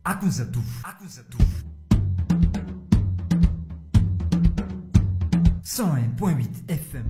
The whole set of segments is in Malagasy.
Akunzatovo 101.8 FM.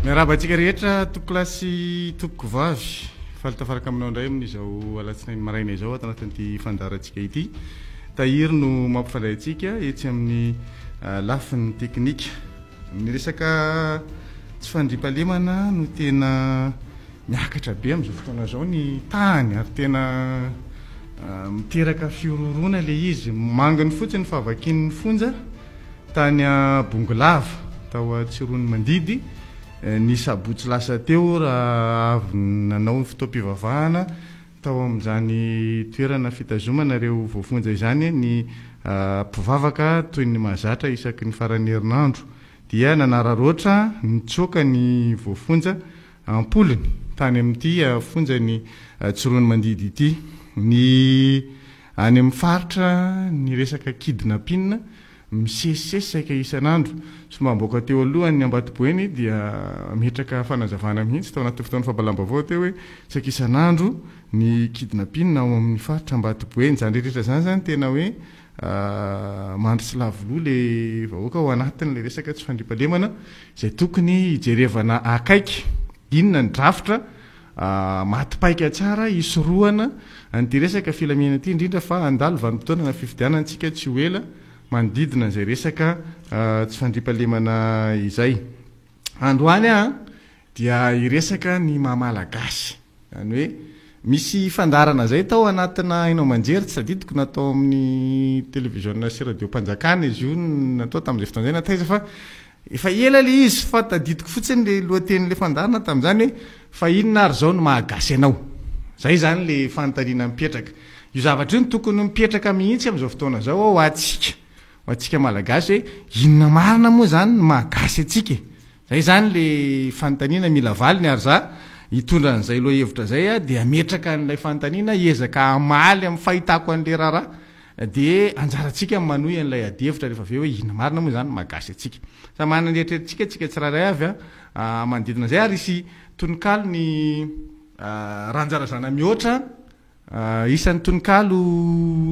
Miarabantsika rehetra tokolasy topoko vavy falitafaraka aminao indray amin'izao alatsinainy maraina izao ato anatin'ity fandarantsika ity. Tahiry no mampifandray antsika etsy amin'ny lafin'ny teknika. Ny resaka tsy fandriampahalemana no tena miakatra be amin'izao fotoana izao ny tany ary tena miteraka fiororona ilay izy. Manginy fotsiny ny fahavakian'ny fonja tany Bongolava tao Tsiron'ny Mandidy. Ny sabotsy lasa teo raha avy nanao fotoam-pivavahana tao amin'izany toerana fitazomana ireo voafonja izany ny mpivavaka toy ny mahazatra isaky ny farany herinandro dia nanararoatra nitsoaka ny voafonja ampoliny tany amin'ity fonja ny Tsiron'ny Mandidy ity. Ny any amin'ny faritra ny resaka kidnapping misesisesy saika isan'andro somamboaka teo alohany ny Ambatoboeny dia metraka fanazavana mihitsy tao anaty fotoana fahabalambavao teo hoe saika isan'andro ny kidnapping ao amin'ny faritra Ambatoboeny. Zany rehetra zany zany tena hoe mandry sy lavoloa le vahoaka ao anatin'le resaka tsy fandriampahalemana izay tokony hijerevana akaiky inona ny drafitra matipaika tsara isorohana an'ity resaka filaminana ity indrindra fa andalo vanim-potoana na fifidianantsika tsy ho ela manodidina izay resaka tsy fandriampahalemana izay. Androany dia iresaka ny mahamalagasy, zany hoe misy fandarana zay tao anatina Hainao Manjery tsy tadidiko natao amin'ny télévision sy radio Mpanjakana izy io natao tamin'izay fotoana izay nataiza fa efa ela le izy fa tadidiko fotsiny le lohatenin'le fandarana tamin'izany hoe fa inona ary zao no mahagasy anao. Zay zany le fanontaniana mipetraka. Io zavatra io no tokony mipetraka mihitsy amin'izao fotoana zao ao atsika malagasy hoe inona marina moa zany no mahagasy atsika. Zay zany le fanontaniana mila valiny ary za hitondra an'izay loha hevitra zay dia ametraka an'ilay fanontaniana hiezaka amaly amin'ny fahitako an'le raharaha dia anjaratsika manohy an'ilay adihevitra rehefa avy hoe inona marina moa zany mahagasy atsika. Sa manana ny eritreretintsika tsika tsiraray avy manodidina zay ary isy tononkalo ny ranjarazana mihoatra isan'ny tononkalo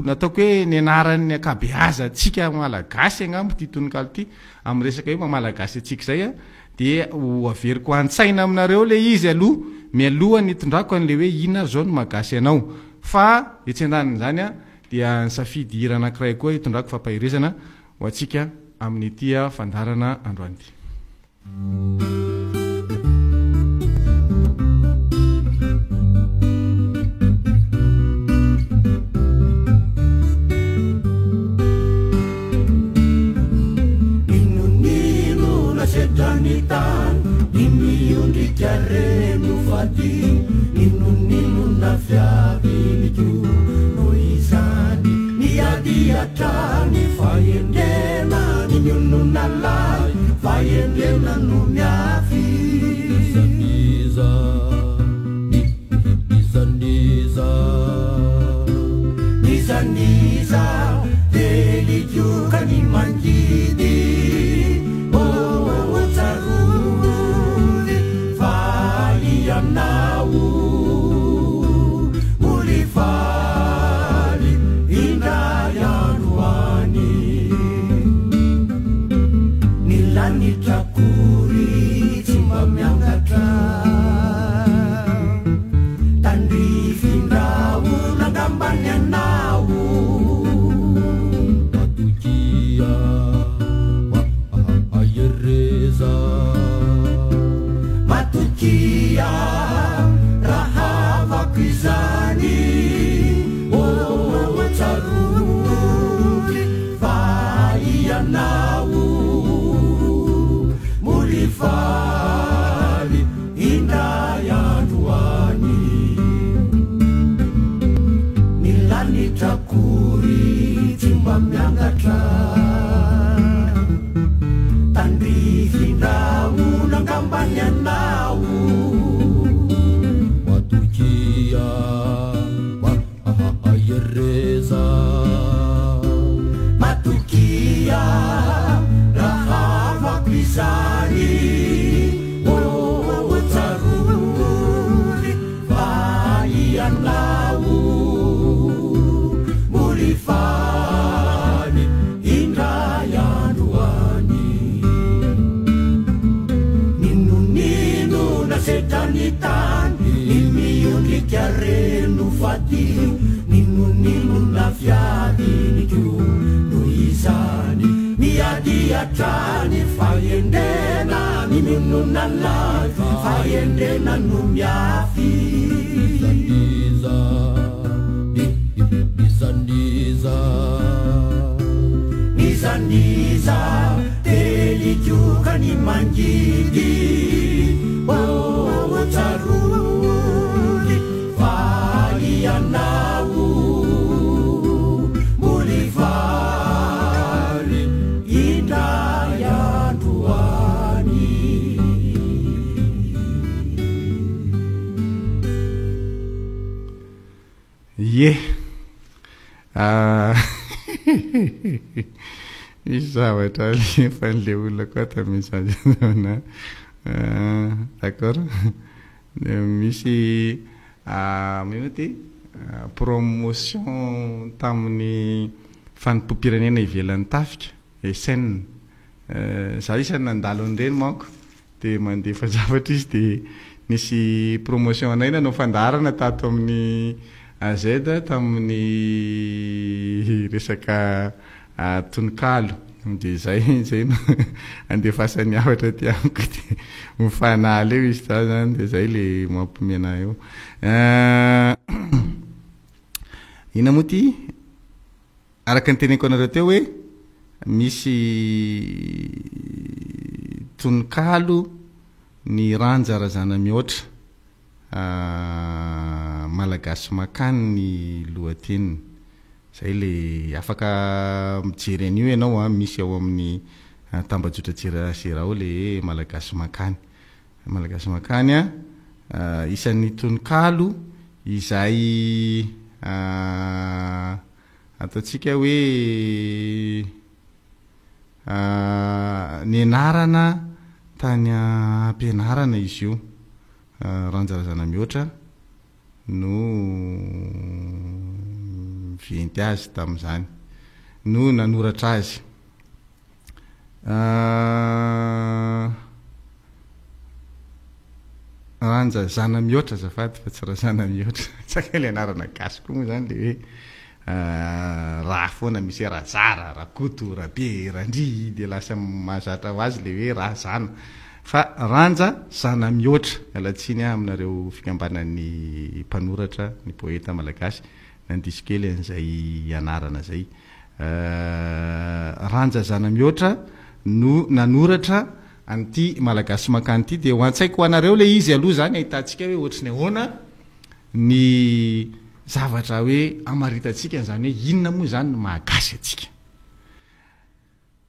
nataoko hoe ny anaran'ny akabeaza atsika malagasy agnambo ty tononkalo ty amin'ny resaka hoe mamalagasy atsika zay dia ho averiko an-tsaina aminareo le izy aloha mialoha ny tondrako an'le hoe inona zao no mahagasy anao fa etsy andaniny zany dia nisafidy hira anankiray koa hitondrako fampahirezana ho atsika amin'ny tia fandarana androany ity. Reno fati inuninu na fiabiliju no izani ni adiatani fayendena ni nyununa lai fayendena no miafi ianao morifany indray androany ninonino nasetrany tany ny miondrika reno fady ninonino nafiadiniko no izany miadiatrany faendena ninononalay faendena no miafy nizaniza telikokany mangidy tsarony valianao molivary indray androany ye misy zavatra lefan'le olona koa ta misajana d'accord misy mino ty promotion tamin'ny fanompoam-pirenena ivelan'ny tafika SN za isany nandalo an'ireny manko dia mandefa zavatra izy dia nisy promotion anaina no fandarana tato amin'ny AZ tamin'ny resaka tononkalo dia zay no andefasany avatra ty amiko dia mifanaly eo izy ta zany dia zay le mampimena eo ina moa ty araka ny teneniko anareo teo hoe misy tononkalo ny ranjarazana mihoatra malagasy makany ny lohateniny zay le afaka mijery an'io ianao misy ao amin'ny tambajotra jerasera ao le malagasy makany isan'ny tononkalo izay ataotsika hoe nianarana tany ampianarana izy io ranjarazana mihoatra no vienty azy tamin'izany no nanoratra azy ranjazana mihoatra zafady fa tsy razana mihoatra tsaka le anarana gasy koa moa zany le hoe raha foana misy razara rakoto rabe randry de lasa mahazatra ho azy le hoe raha zana fa ranja zana mihoatra alatsiny aminareo fikambanan'ny mpanoratra ny poeta malagasy nandiso kely an'izay anarana zay ranja zana mihoatra no nanoratra an'ity malagasy makany ity dia ho an-tsaiko ho anareo le izy aloha zany ahitantsika hoe ohatrany ahoana ny zavatra hoe amaritantsika zany hoe inona moa zany no mahagasy atsika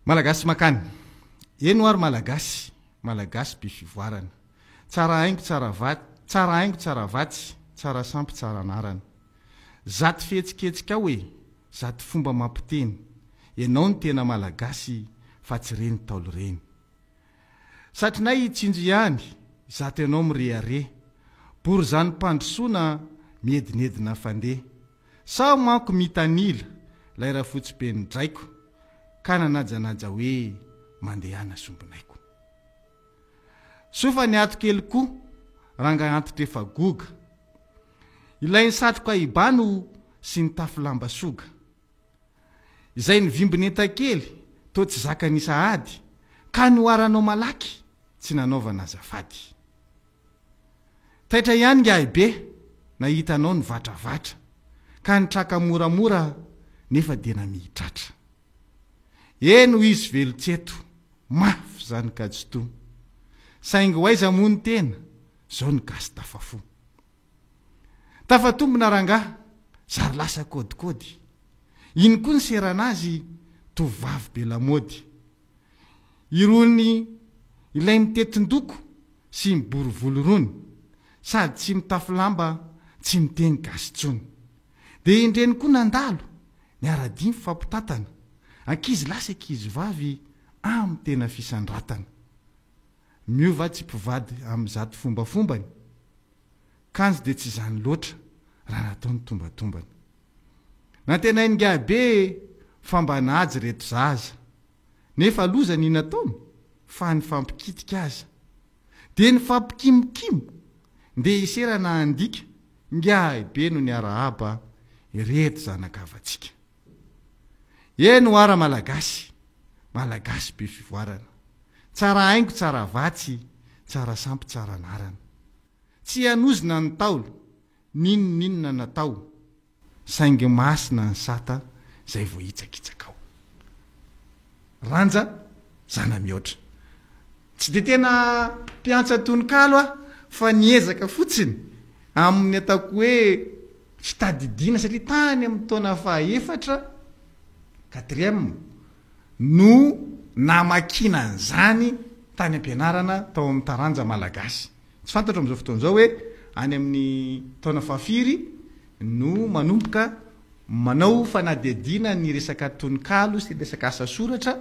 malagasy makany eno ary malagasy be fivoarana tsara haingo tsara vatsy tsara sampy tsara anarana zaty fihetsiketsika hoe zaty fomba mampiteny ianao ny tena malagasy fa tsy reny taolo reny satrinay itsinjo ihany zaty ianao mirehare bory zany mpandrosoana miedinedina fandeha sa manko mitanila lay raha fotsy be ny draiko ka nanajanaja hoe mandehana sombinaiko sofa ny ato kely koa ranga antitra efa goga ilay ny satroka ibano sy ny tafilamba soga izay ny vimbiny entan-kely to tsy zaka nisa ady ka noaranao malaky tsy nanaovana azafady taitra ihany ngahibe nahitanao ny vatravatra ka nitraka moramora nefa dia namihitratra eno izy velotseto mafy zany kajito saingy hoaiza mony tena zao ny gasy tafatombona rangaha zary lasa kôdikôdy iny koa ny seranazy tovavy be lamody irony ilay mitetin-doko sy mibory volorony sady tsy mitafilamba tsy miteny gasy tsony dia indreny koa nandalo ny aradimy fampitatana ankizy lasa ankizy vavy amin'ny tena fisandratana miova tsy mpivady amin'ny zato fombafombany kanjo dia tsy izany loatra raha nataony tombatombany na tena ingabe fambanajy reto zaza nefa loza ny nataony fa ny fampikitika aza de ny fampikimokimo nde iserana andika ngabe no ny arahaba ireto zanakavatsika eno ara malagasy be fivoarana tsara aingo tsara vatsy tsara sampy tsara narana tsy anozina ny taolo ninonninona natao saingy masina ny sata zay vo hitsakitsakao ranja zana mihoatra tsy de tena mpiantsa tononkalo fa niezaka fotsiny amin'ny ataoko hoe tsy tadidina satria tany amin'ny taona fahaefatra 4e no namakinan'izany tany ampianarana tao amin'ny taranja malagasy tsy fantatra am'izao fotoan'izao hoe any amin'ny taona fahafiry no manomboka manao fanadidina ny resaka tononkalo sy resaka asa soratra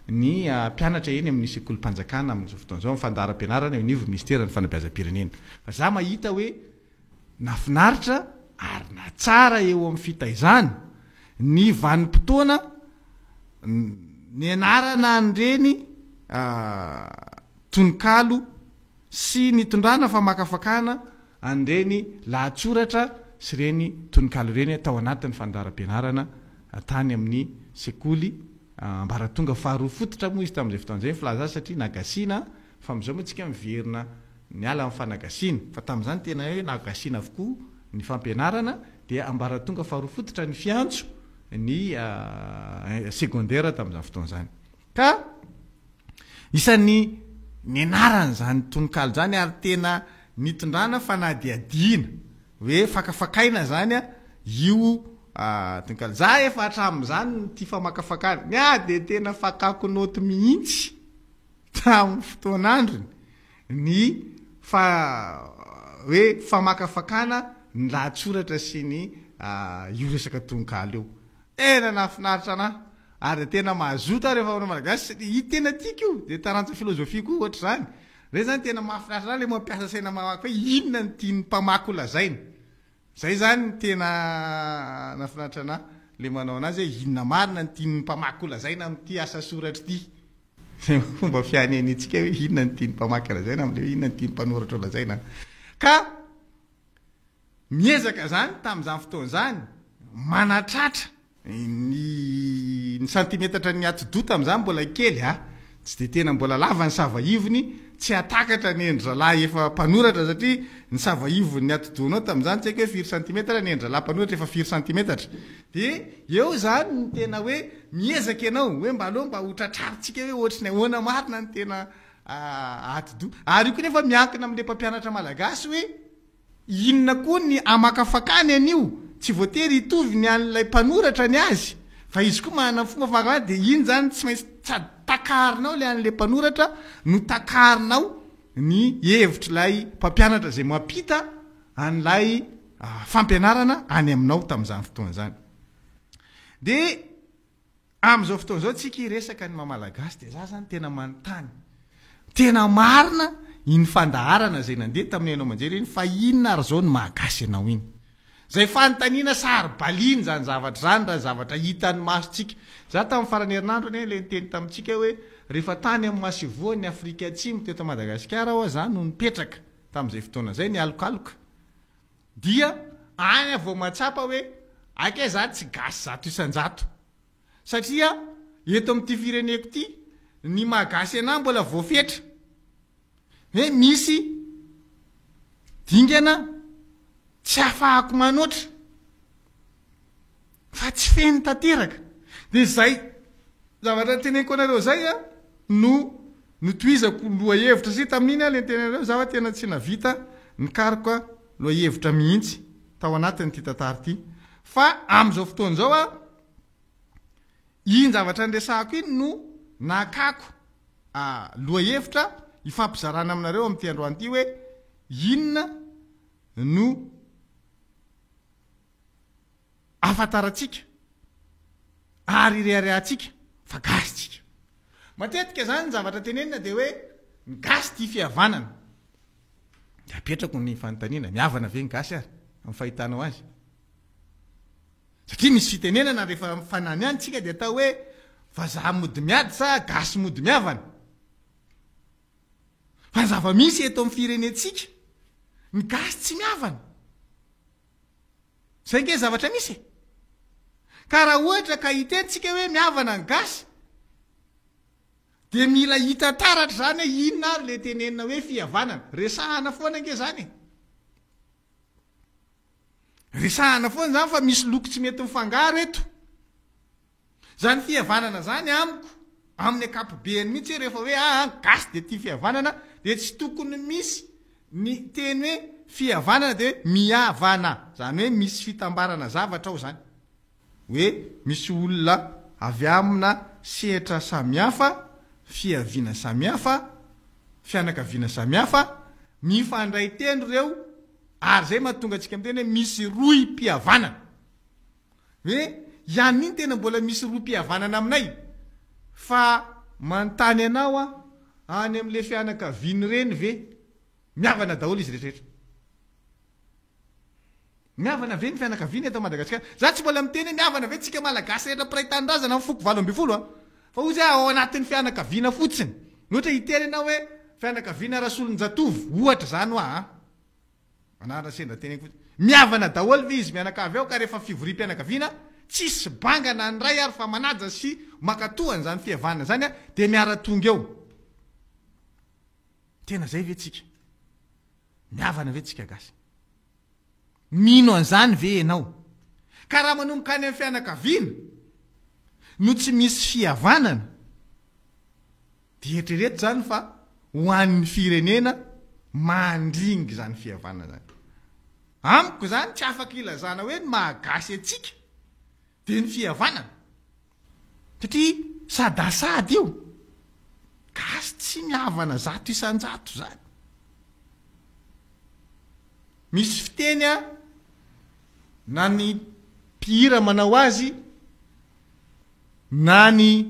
ny mpianatra eny amin'ny sekolim-panjakana amin'izao fotoan'izao mifandaharam-pianarana nivo ministera ny fanabeazam-pirenena fa za mahita hoe nafinaritra ary na tsara eo amin'ny fitaizany ny vanim-potoana ny anarana anyreny tononkalo sy ny tondrana fa makafakana anyreny lahatsoratra sy reny tononkalo reny atao anatin'ny fandaharam-pianarana tany amin'ny sekoly ambaratonga faharoa fototra moa izy tamin'izay fotoan'izay filaza satria nagasina fa am'izao moa tsika miverina ny ala amin'ny fanagasiana fa tamin'izany tena hoe nagasina avokoa ny fampianarana dia ambaratonga faharoa fototra ny fiantso ny secondaire tamin'izany fotoan'izany ka isan'ny ny anarany zany tononkalo zany ary tena nitondrana fanadiadiana hoe fakafakaina zany io tononkalo za efa hatramin'izany ty famakafakana de tena fakako noty mihitsy tamin'ny fotoan'androny ny hoe famakafakana ny lahatsoratra sy ny io resaka tononkalo io tena nafinaritra anahy ary tena mahazota rehefa ao malagasy i tena tiaka io de taranja filozofia koa ohatra zany re zany tena mahafinaritra zany le mampiasa saina mamaky hoe inona ny tiany mpamako lazaina zay zany tena nafinaritra anahy le manao anazy hoe inona marina ny tiany mpamako lazaina am'ty asa soratra ty zay fomba fianenitsika hoe inona ny tiany mpamaky lazaina am'le inona ny tiany mpanoratra lazaina ka miezaka zany tamin'izany fotoan'izany manatratra ny santimetatra ny atodota am'izany mbola kely tsy de tena mbola lava ny savaivony tsy atakatra ny endrizalahy efa mpanoratra satria ny savaivony ny atodonao tamin'izany tsy haiko hoe 4 cm ny endrizalahy mpanoratra efa 4 cm de eo zany ny tena hoe miezaka ianao hoe mba aloha mba hotratrarintsika hoe ohatrany ahoana marina ny tena atodo ary io koa nefa miankina am'le mpampianatra malagasy hoe inona koa ny amakafakany anio tsy voatery hitovy ny an'ilay mpanoratra ny azy fa izy koa manana fomba fakafakana de iny zany tsy maintsy takarinao le an'le mpanoratra no takarinao ny hevitra lay mpampianatra zay mampita an'lay fampianarana any aminao tamin'izany fotoana zany de am'izao fotoana zao tsika iresaka ny mamalagasy de za zany tena manontany tena marina iny fandaharana zay nandeha tamin'ny anao manjery iny fa inona ary zao ny mahagasy anao iny zay fanontaniana sary baliny zany zavatra zany raha zavatra hitan'ny masotsika za tamin'ny farany herinandro ane le niteny tamintsika hoe rehefa tany amin'ny masovoan'ny Afrika Atsimo teto Madagasikara ao zany no nipetraka tamin'izay fotoana zay ny alokaloka dia any avao matsapa hoe ake za tsy gasy zato isan-jato satria eto amin'ity fireneko ty ny mahagasy anahy mbola voafetra hoe misy dingana tsy afahako manoatra fa tsy feny tanteraka de zay zavatra teneniko anareo zay no toizako loha hevitra sy tamin'iny le tenenareo za tena tsy navita nikariko loha hevitra mihitsy tao anatin'ity tantara ty fa am'izao fotoan'izao iny zavatra andresahako iny no nakako loha hevitra ifampizarana aminareo amin'ity androany ity hoe inona no afantaratsika ary reharehatsika fa gasy tsika matetika zany ny zavatra tenenina de hoe ny gasy ty fihavanana de apetrako ny fanontaniana miavana ve ny gasy ary amin'ny fahitanao azy satria misy fitenenana rehefa fanany any tsika dia atao hoe vazaha mody miady sa gasy mody miavana. Fa ny zava-misy eto amin'ny firenentsika ny gasy tsy miavana. Zay nge zavatra misy. Ka raha ohatra ka hitentsika hoe miavana ny gasy, dia mila hita taratra zany hoe inona ary le tenenina hoe fihavanana. Resahana foana nge zany. Resahana foana zany fa misy loko tsy mety mifangaro eto. Zany fihavanana zany amiko, amin'ny ankapobeny mihitsy rehefa hoe gasy dia tia fihavanana, dia tsy tokony misy ny teny hoe fihavanana dia mihavana. Zany hoe misy fitambarana zavatra ao zany. Hoe misy olona avy amina sehatra samihafa, fihaviana samihafa, fianakaviana samihafa, mifandray tendro reo, ary zay mahatonga antsika amin'ny teny hoe misy roy mpihavanana. Hoe ihany iny tena mbola misy roy mpihavanana aminay. Fa manontany anao any amin'le fianakaviany reny ve mihavana daholo izy rehetrarehetra. Mihavana ve ny fianakaviany eto Madagasikara? Za tsy mbola miteny mihavana ve tsika malagasy rehetra piray tanindrazana amin'ny foko 12 fa ozy ao anatin'ny fianakaviana fotsiny. Ohatra hiteny ianao hoe fianakaviana Rasolonjatovo, ohatra zany anarana sendra teny fotsiny. Mihavana daholo ve izy mianakavy ao ka rehefa fivorim-pianakaviana tsisy bangana ny ray ary fa manaja sy makatohany zany fihavanana zany dia miara-tonga eo. Tena zay ve tsika? Mihavana ve tsika gasy? Mino an'izany ve ianao? Ka raha manomboka any amin'ny fianakaviana no tsy misy fihavanana, dia eritrereto zany fa ho an'ny firenena mandringy zany fihavanana zany. Amiko zany tsy afaka ilazana hoe ny mahagasy atsika dia ny fihavanana. Satria sadasady io, gasy tsy mihavana zato isan-jato zany. Misy fiteny na ny mpihira manao azy, na ny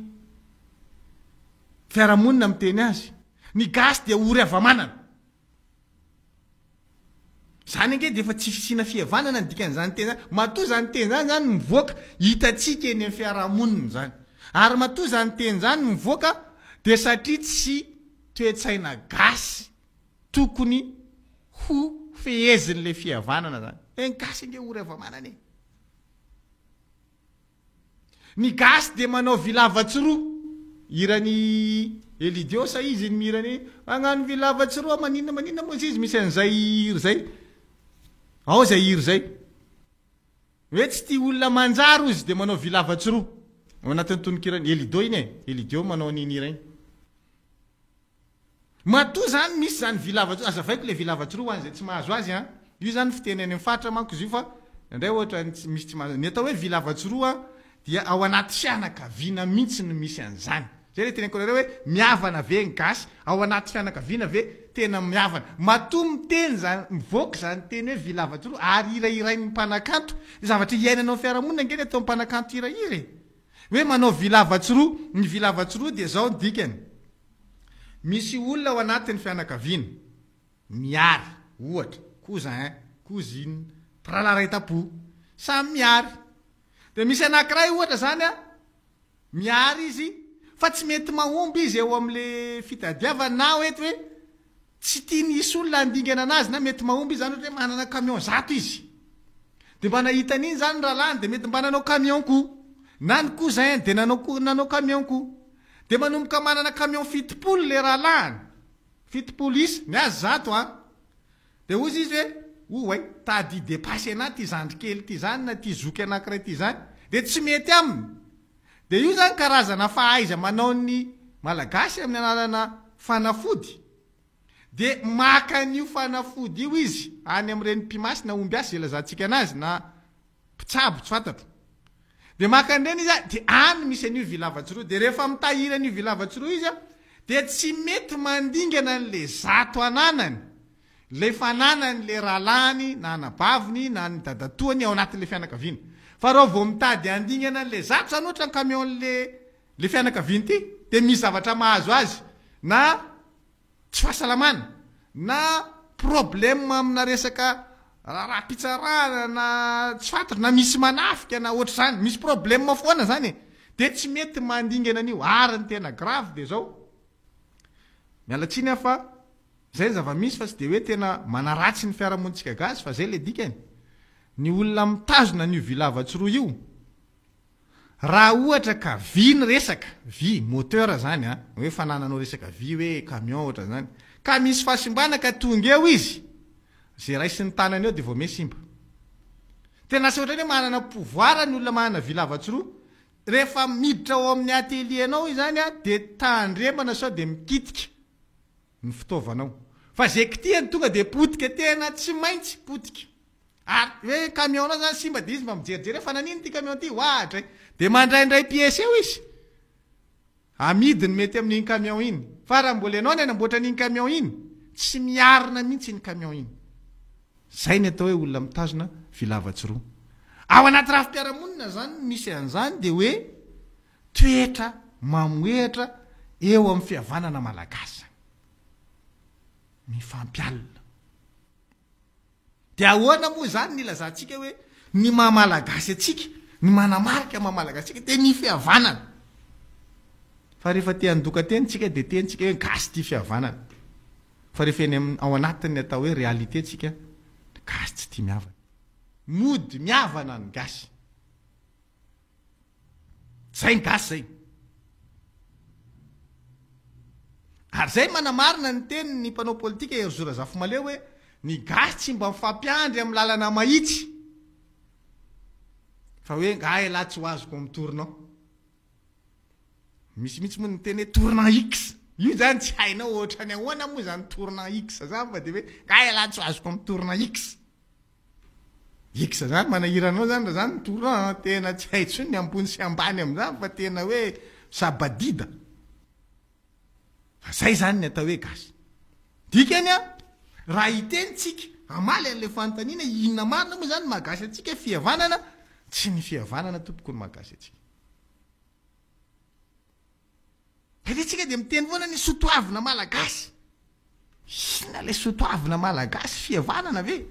fiarahamonina miteny azy, ny gasy dia ory avamanana. Zany ange dia efa tsy fisina fihavanana ny dikan'izany teny zany. Matoa zany teny zany mivoaka hitantsika eny amin'ny fiarahamonina zany. Ary matoa zany teny zany mivoaka dia satria tsy toe-tsaina gasy tokony ho fehezin'le fihavanana zany. Ny gasy ange ory avamanana e. Ny gasy dia manao vilavatsy roa. Irany Elidiosa izy ny mirany magnano vilavatsy roa maninona moa izy misy an'izay hira zay. Ao zay hira zay. Hoe tsy tia olona manjary izy dia manao vilavatsy roa. Ao anatin'ny tononkirany Elidio iny e. Elidio manao an'iny hira iny. Matoa zany misy zany vilavatsy roa. Azavaiko le vilavatsy roa an'izay tsy mahazo azy io zany fiteneny amin'ny faritra manko izy io fa indray ohatra misy tsy mahazo. Ny atao hoe vilavatsy roa dia ao anaty fianakaviana mihitsy no misy an'izany. Zay le teneniko reo hoe mihavana ve ny gasy ao anaty fianakaviana ve tena mihavana. Matoa miteny zany mivoaka zany teny hoe vilavatsy roa ary hirahirain'ny mpanakanto. Zavatra iainanao amin'ny fiarahamonina angeny atao mpanakanto hirahira. Hoe manao vilavatsy roa, ny vilavatsy roa dia zao ny dikany. Misy olona ao anatin'ny fianakaviana miary, ohatra cousine, pralaray tapo, samy miary. Dia misy anankiray ohatra zany miary izy fa tsy mety mahomby izy eo amin'le fitadiavana na hoe tsy tia nisy olona handingana anazy na mety mahomby izy zany hoe manana camion 100 izy. Dia mba nahita an'iny zany rahalany dia mety mba nanao camion koa. Na ny cousin dia nanao camion koa. Dia manomboka manana camion 70 le rahalany. 70 isy, ny azy 100 Dia ozy izy hoe tady dépasser anaty ty zandry kely ty zany na ty zoky anankiray ty zany. Dia tsy mety aminy. Dia io zany karazana fahaiza manao ny malagasy amin'ny analana fanafody. Dia maka an'io fanafody io izy any amin'ireny mpimasy na omby asy ilazantsika anazy na mpitsabo tsy fantatro. Dia maka an'ireny izy dia any misy an'io vilavatsy roa. Dia rehefa mitahiry an'io vilavatsy roa izy dia tsy mety mandingana n'le zato ananany. Le fananany le rahalany na anabaviny na ny dadatoany ao anatin'le fianakaviana. Fa raha vao mitady andingana n'le zato zany ohatra ny camion le fianakaviana ty dia misy zavatra mahazo azy na tsy fahasalamana na problème amina resaka raha pitsarana na tsy fantatra na misy manafika na ohatr' zany misy problème foana zany de tsy mety mandingana an'io ary ny tena grave de zao mialatsiny afa zay zava-misy fa tsy de hoe tena manaratsy ny fiarahamonitsika gasy fa zay le dikany ny olona mitazona n'io vy lavatsy roa io raha ohatra ka vy ny resaka vy moteur zany a hoe fanananao resaka vy hoe camion ohatra zany ka misy fasimbana ka tonga eo izy zay raisy ny tanany eo de vao me simba tena sy ohatra hoe manana pouvoir ny olona manana vy lavatsy roa rehefa miditra ao amin'ny atelier-nao zany a de tandremana sao de mikitika ny fitaovanao fa zay kitihany tonga de potika tena tsy maintsy potika ary hoe camion-nao zany simba de izy mba mijerijery fa nanino ty camion ty ohatra de mandraindray pièce eo izy amidiny mety amin'iny camion iny fa raha mbola ianao ny anamboatra an'iny camion iny tsy miarina mihitsy iny camion iny zay ny atao hoe olona mitazona vy lavatsy roa ao anaty rafi-piaramonina zany misy an'izany de hoe toetra mamoetra eo amin'ny fihavanana malagasy mifampialina de ahoana moa zany ny ilazantsika hoe ny mahamalagasy atsika ny manamarika mahamalagasy tsika de ny fihavanana fa rehefa te handoka tenitsika de tenitsika hoe gasy ty fihavanana fa rehefa eny ao anatiny atao hoe réalité tsika gasy tsy ty miavana mody miavana ny gasy zay ny gasy zay ary zay manamarina ny teny ny mpanao politika Erzora Zafomaleo hoe ny gasy tsy mba mifampiandry amin'ny lalana mahitsy fa hoe ngahy la tsy ho azoko amin'ny torinao misy mihitsy moa ny teny hoe tourna x io zany tsy hainao ohatra ny ahoana moa zany tourna x zany fa de hoe ngahy la tsy ho azoko amin'ny tourna x zany manahiranao zany raha zany tourna tena tsy haitsy ny ambony sy ambany am'zany fa tena hoe sabadida fa zay zany ny atao hoe gasy dikany a raha itenitsika amaly an'le fanontaniana inona marina moa zany mahagasy atsika fihavanana tsy ny fihavanana tompoko ny mahagasy atsika atsika de miteny foana ny sotoavina malagasy ina le sotoavina malagasy fihavanana ve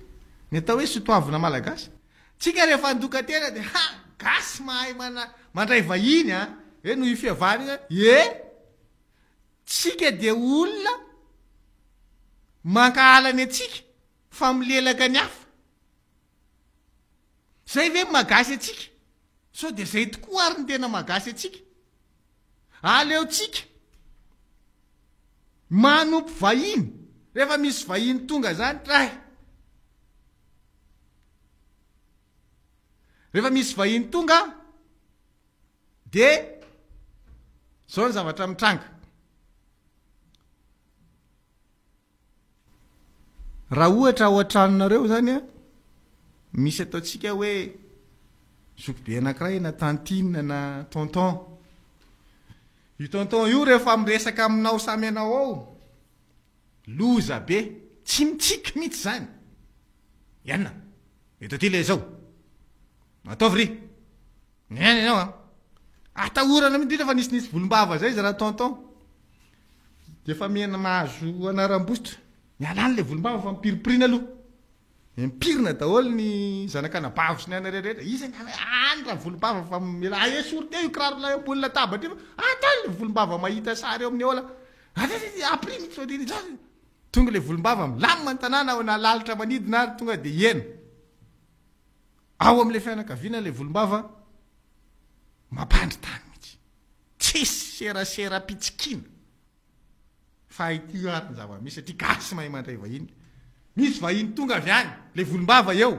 ny atao hoe sotoavina malagasy tsika rehefa andoka tena de gasy mahay mandray vahiny a hoe noho io fihavanana tsika de olona mankahalany atsika fa milelaka ny hafa zay ve magasy atsika so de zay tokoa ary ny tena magasy atsika aleotsika manompo vahiny rehefa misy vahiny tonga zany tray rehefa misy vahiny tonga de zao ny zavatra mitranga raha ohatra ao an-tranonareo zany a misy ataotsika hoe zokibe anankiray na tantine na tonton io tonton io rehefa miresaka aminao samy anao ao loza be tsy mitsiky mihitsy zany ianona eto ty le zao ataovy ry niany ianao a atahorana mihitsy fa nisy volombava zay izy raha tonton de fa mena mahazo anaram-bositra mialany le volombava fa mipiripirina aloha mipirina daholo ny zanakanabavo sy ny ana rehetrarehetra izy any raha volombava fa mila esory teo io kiraro la ambolina tabatra io atany le volombava mahita sary eo amin'ny ola aprimy tonga le volombava milamina ny tanàna ao na lalitra manidina ary tonga de iena ao am'le fianakaviana le volombava mampandry tany mihitsy tsisy serasera pitsikina fa ity ary ny zava-misy satria gasy mahay mandray vahiny misy vahiny tonga avy any le volombava eo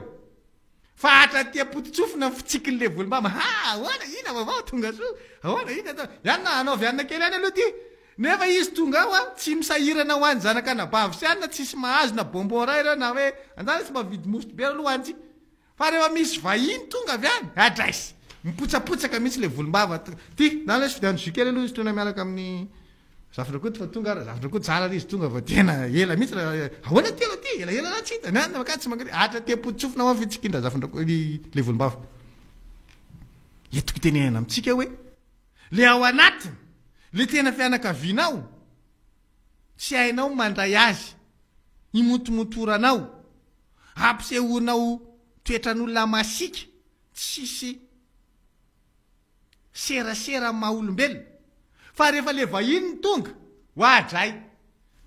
fa hatra tia potitsofina fitsikin'le volombava ahoana ina vavao tonga so ahoana ina ianona anao avy anina kely any aloha ty nefa izy tonga ao a tsy misahirana ho any zanakanabavy sy any na tsisy mahazo na bonbon ray reo na hoe anjany tsy mavidy mosto be aloha antsy fa rehefa misy vahiny tonga avy any adraisy mipotsapotsaka mihitsy le volombava ty na le fidiano zokely aloha izy tona miaraka amin'ny zafinakoty fa tonga zafinakoty zara izy tonga fa tena ela mihitsy ahoana ty aloha ty elaela na tsy hita nana maka tsy mangary hatra te potitsofina ho fitsikindra zafinakoty le volombava etoko tenenana amitsika hoe le ao anatiny le tena fianakavianao tsy hainao mandray azy imotomotoranao ampisehoanao toetran'olona masika tsisy serasera maha-olombelona fa rehefa le vahiny ny tonga hoadray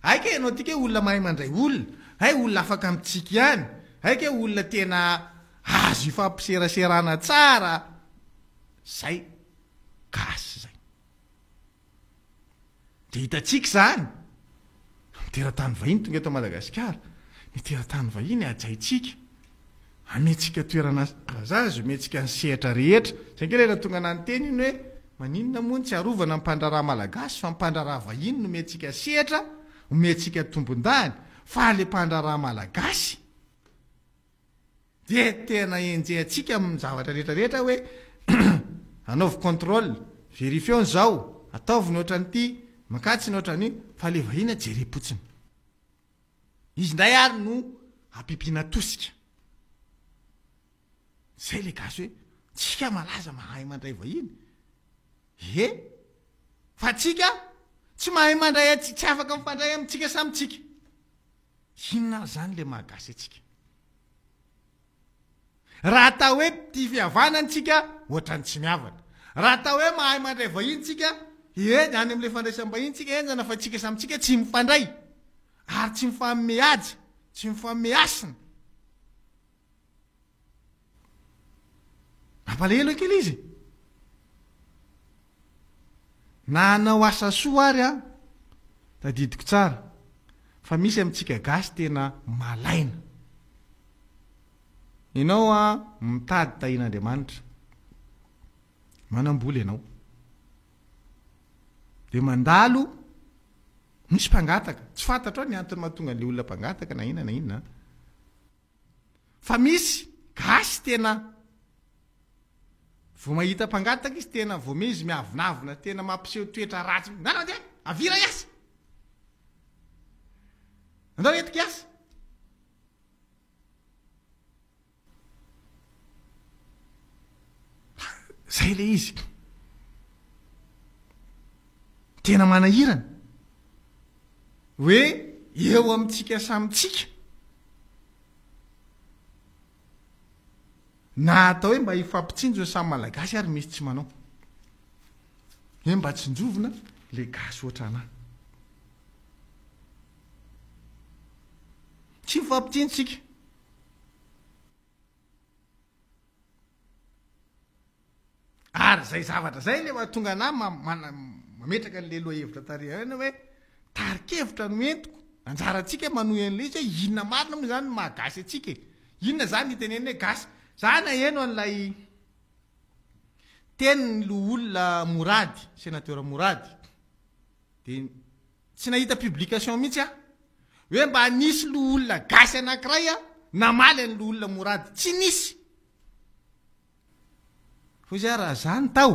aika ianao tika olona mahay mandray olona hay olona afaka mitsika ihany aika olona tena azo ifampiseraserana tsara zay gasy zay de hitatsika zany miteratany vahiny tonga eto Madagasikara miteratany vahiny ajaitsika ametsika toerana azazo metsika ny sehatra rehetra zay nkelena tonga nanyteny iny hoe maninona moa tsy arovana mpandraraha malagasy fa mpandraraha vahiny no metsika sehatra ometsika tombondany fa le mpandraraha malagasy de tena enjehantsika amin'ny zavatra rehetrarehetra hoe anaovy contrôle verifion zao ataovy ny ohatran'ity makatsy ny ohatrany fa le vahiny jerepotsiny izy nday ary no ampipina tosika zay le gasy hoe tsika malaza mahay mandray vahiny fa tsika tsy mahay mandray tsy afaka mifandray amintsika samitsika inona zany le mahagasy atsika raha atao hoe ty fihavanantsika ohatrany tsy miavana raha atao hoe mahay mandray vahintsika any am'le fandraisam-bahintsika enjana fa tsika samitsika tsy mifandray ary tsy mifammeaja tsy mifammeasina mampalahelo kely izy na anao asa soa ary a tadidiko tsara fa misy amintsika gasy tena malaina ianao a mitady tahin'Andriamanitra manamboly ianao de mandalo misy mpangataka tsy fantatro ny antony mahatonga le olona mpangataka na inona fa misy gasy tena vao mahita mpangataka izy tena vao mizy miavinavina tena mampiseho toetra ratsy nana de avira iasa andao etika iasa zay le izy tena manahirana hoe eo amintsika samitsika na atao hoe mba hifampitsinjo ny samy malagasy ary misy tsy manao hoe mba tsinjovina le gasy ohatrana tsy mifampitsinjotsika ary zay zavatra zay le mahatonga ana mametraka an'le loha hevitra tarihana hoe tarikevitra no entiko anjaratsika manohy an'le izy hoe inona marina moa zany mahagasy atsika inona zany hiteneny hoe gasy zana eno an'lay teny lo olona Morady sénateur Morady de tsy nahita publication mihitsy a hoe mba nisy lo olona gasy anankiray a namaly an'lo olona Morady tsy nisy fa izy raha zany tao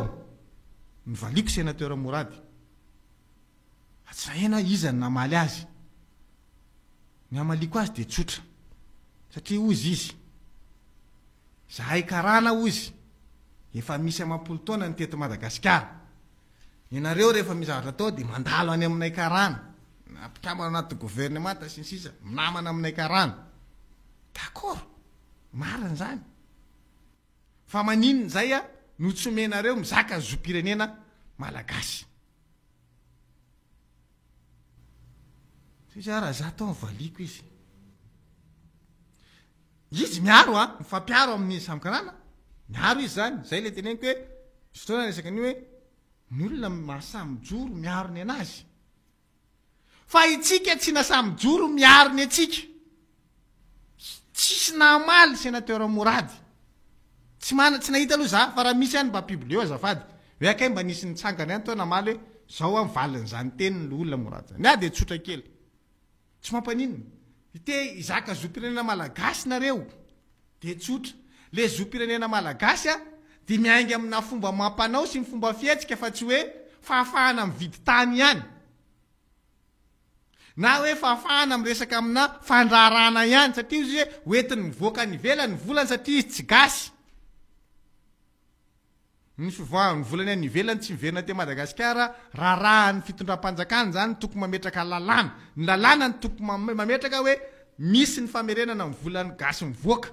nivaliko sénateur Morady tsy nahena izy ny namaly azy ny amaliko azy de tsotra satria ozy izy zahay karana ozy efa misy amampolo taona ny teto Madagasikara ianareo rehefa mizavatra tao de mandalo any aminay karana apikambana anaty gouvernement sy ny sisa minamana aminay karana d'accord marina zany fa maninona zay a no tsomenareo mizaka zo-pirenena malagasy izy raha za tao mivaliko izy miaro a mifampiaro amin'ny samy-karana miaro izy zany zay le teneniko hoe misy fotoana resaka ny hoe ny olona masamijoro miaro ny anazy fa itsika tsy nasamijoro miaro ny atsika tsisy namaly sénateur Morady tsy nahita aloha za fa raha misy any mba publié azafady hoe akay mba nisy nitsangana any tao namaly hoe zao amin'ny valin'izany teniny lo olona Morady zany de tsotra kely tsy mampaninona ite izaka zo-pirenena malagasy nareo de tsotra le zo-pirenena malagasy a de miaingy amina fomba mampanao sy ny fomba fietsika fa tsy hoe fahafahana mividy tany ihany na hoe fahafahana amresaka amina fandrarana ihany satria izy hoe hoentiny mivoaka ny velany volany satria izy tsy gasy ny volany any ivelany tsy miverina te Madagasikara raharahan'ny fitondram-panjakana zany tokony mametraka lalàna ny lalàna ny tokony mametraka hoe misy ny famerenana mivolany gasy mivoaka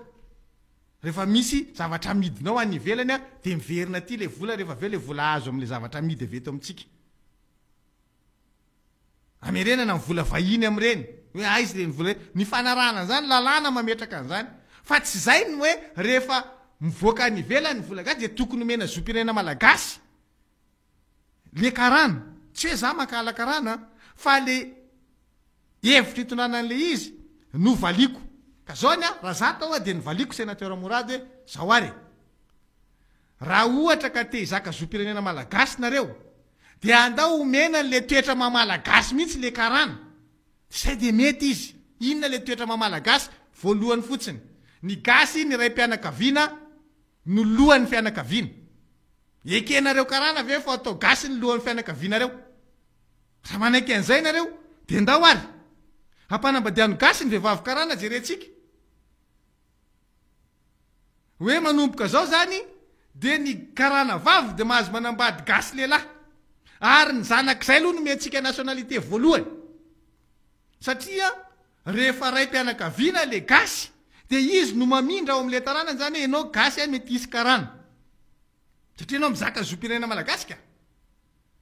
rehefa misy zavatra midinao any ivelany a de miverina ty le vola rehefa aveo le vola azo am'le zavatra midy aveto amitsika amerenana mivola vahiny am'ireny hoe aizy le mivola ny fanarana zany lalàna mametraka an'izany fa tsy zay ny hoe rehefa mivoaka ny ivelany vola gasy de tokony omena zom-pirenena malagasy le karana tsy hoe za maka alakarana fa le hevitra itonanan'le izy no valiko ka zao ny a raha za tao a de nyvaliko sénateur Morady hoe zao ary raha ohatra ka te hizaka zom-pirenena malagasy nareo de andao omena le toetra mamalagasy mihitsy le karana zay de mety izy inona le toetra mamalagasy voalohany fotsiny ny gasy ny ray mpianakaviana no lohan'ny fianakaviana ekenareo karana ve fa atao gasy ny lohan'ny fianakavianareo raha manaiky an'izay nareo de ndao ary hampanambadiano gasy ny vehivavy karana jerentsika hoe manomboka zao zany de ny karana vavy de mahazo manambady gasy lehilahy ary ny zanak'izay aloha no mentsika nationalité voalohany satria rehefa ray mpianakaviana le gasy de izy no mamindra ao am'le taranany zany hoe enao gasy a mety isy karana satria enao mizaka zom-pirenena malagasy ka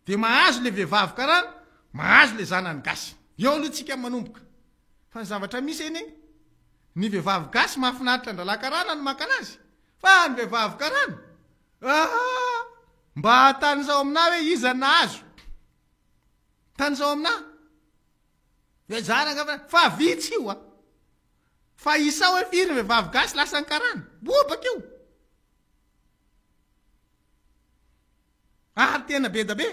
de mahazo le vehivavy karana mahazo le zanany gasy eo aloha tsika manomboka fa ny zavatra misy eny ny vehivavy gasy mahafinaritra ndrala karana no maka anazy fa ny vehivavy karana mba tany zao amina hoe iza nahazo tany zao amina hoe zanaka fa vitsy io a fa isa hoe firy vehivavy gasy lasa ny karana bobaka io ary tena be da be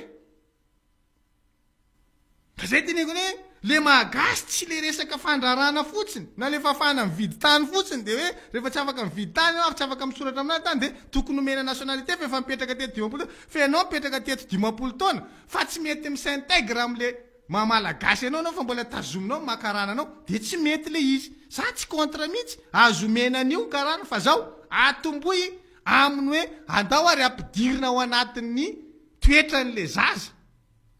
ka zay teneko ny le mahagasy tsy le resaka fandrarana fotsiny na le fafana mividy tany fotsiny de hoe rehefa tsy afaka mividy tany anao tsy afaka misoratra amin'any tany de tokony omena nationalité fa efa mipetraka teto 20 fa ianao mipetraka teto 20 taona fa tsy mety misintègre am'le mamalagasy anao anao fa mbola tazominao makarana anao de tsy mety le izy za tsy contre mihitsy azo omena an'io karana fa zao atomboy aminy hoe andao ary ampidirina ao anatin'ny toetran'le zaza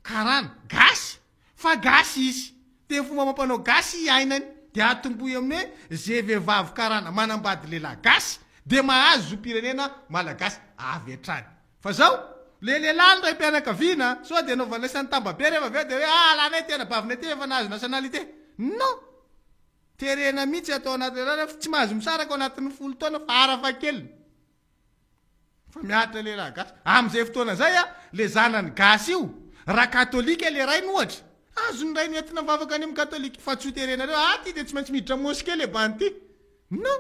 karana gasy fa gasy izy de fomba mampanao gasy iainany de atomboy amin'ny hoe ze vehivavy karana manambady lehilahy gasy de mahazo zom-pirenena malagasy avy hatrany fa zao le lehilahy ray mpianakaviana so de anaovana isan'ny tambabe rehefa aveo de hoe lanay tena bavinay ty efa nahazo nationalité non terena mihitsy atao anaty rana tsy mahazo misaraka ao anatin'ny 10 taona fa arafa kely fa miatra lehilahy gasy am'izay fotoana zay a le zanany gasy io raha katolika le ray nohatra azony ray nentina mivavaka any amin'ny katolika fa tsy hoterenareo ty de tsy maintsy miditra moske le bany ty non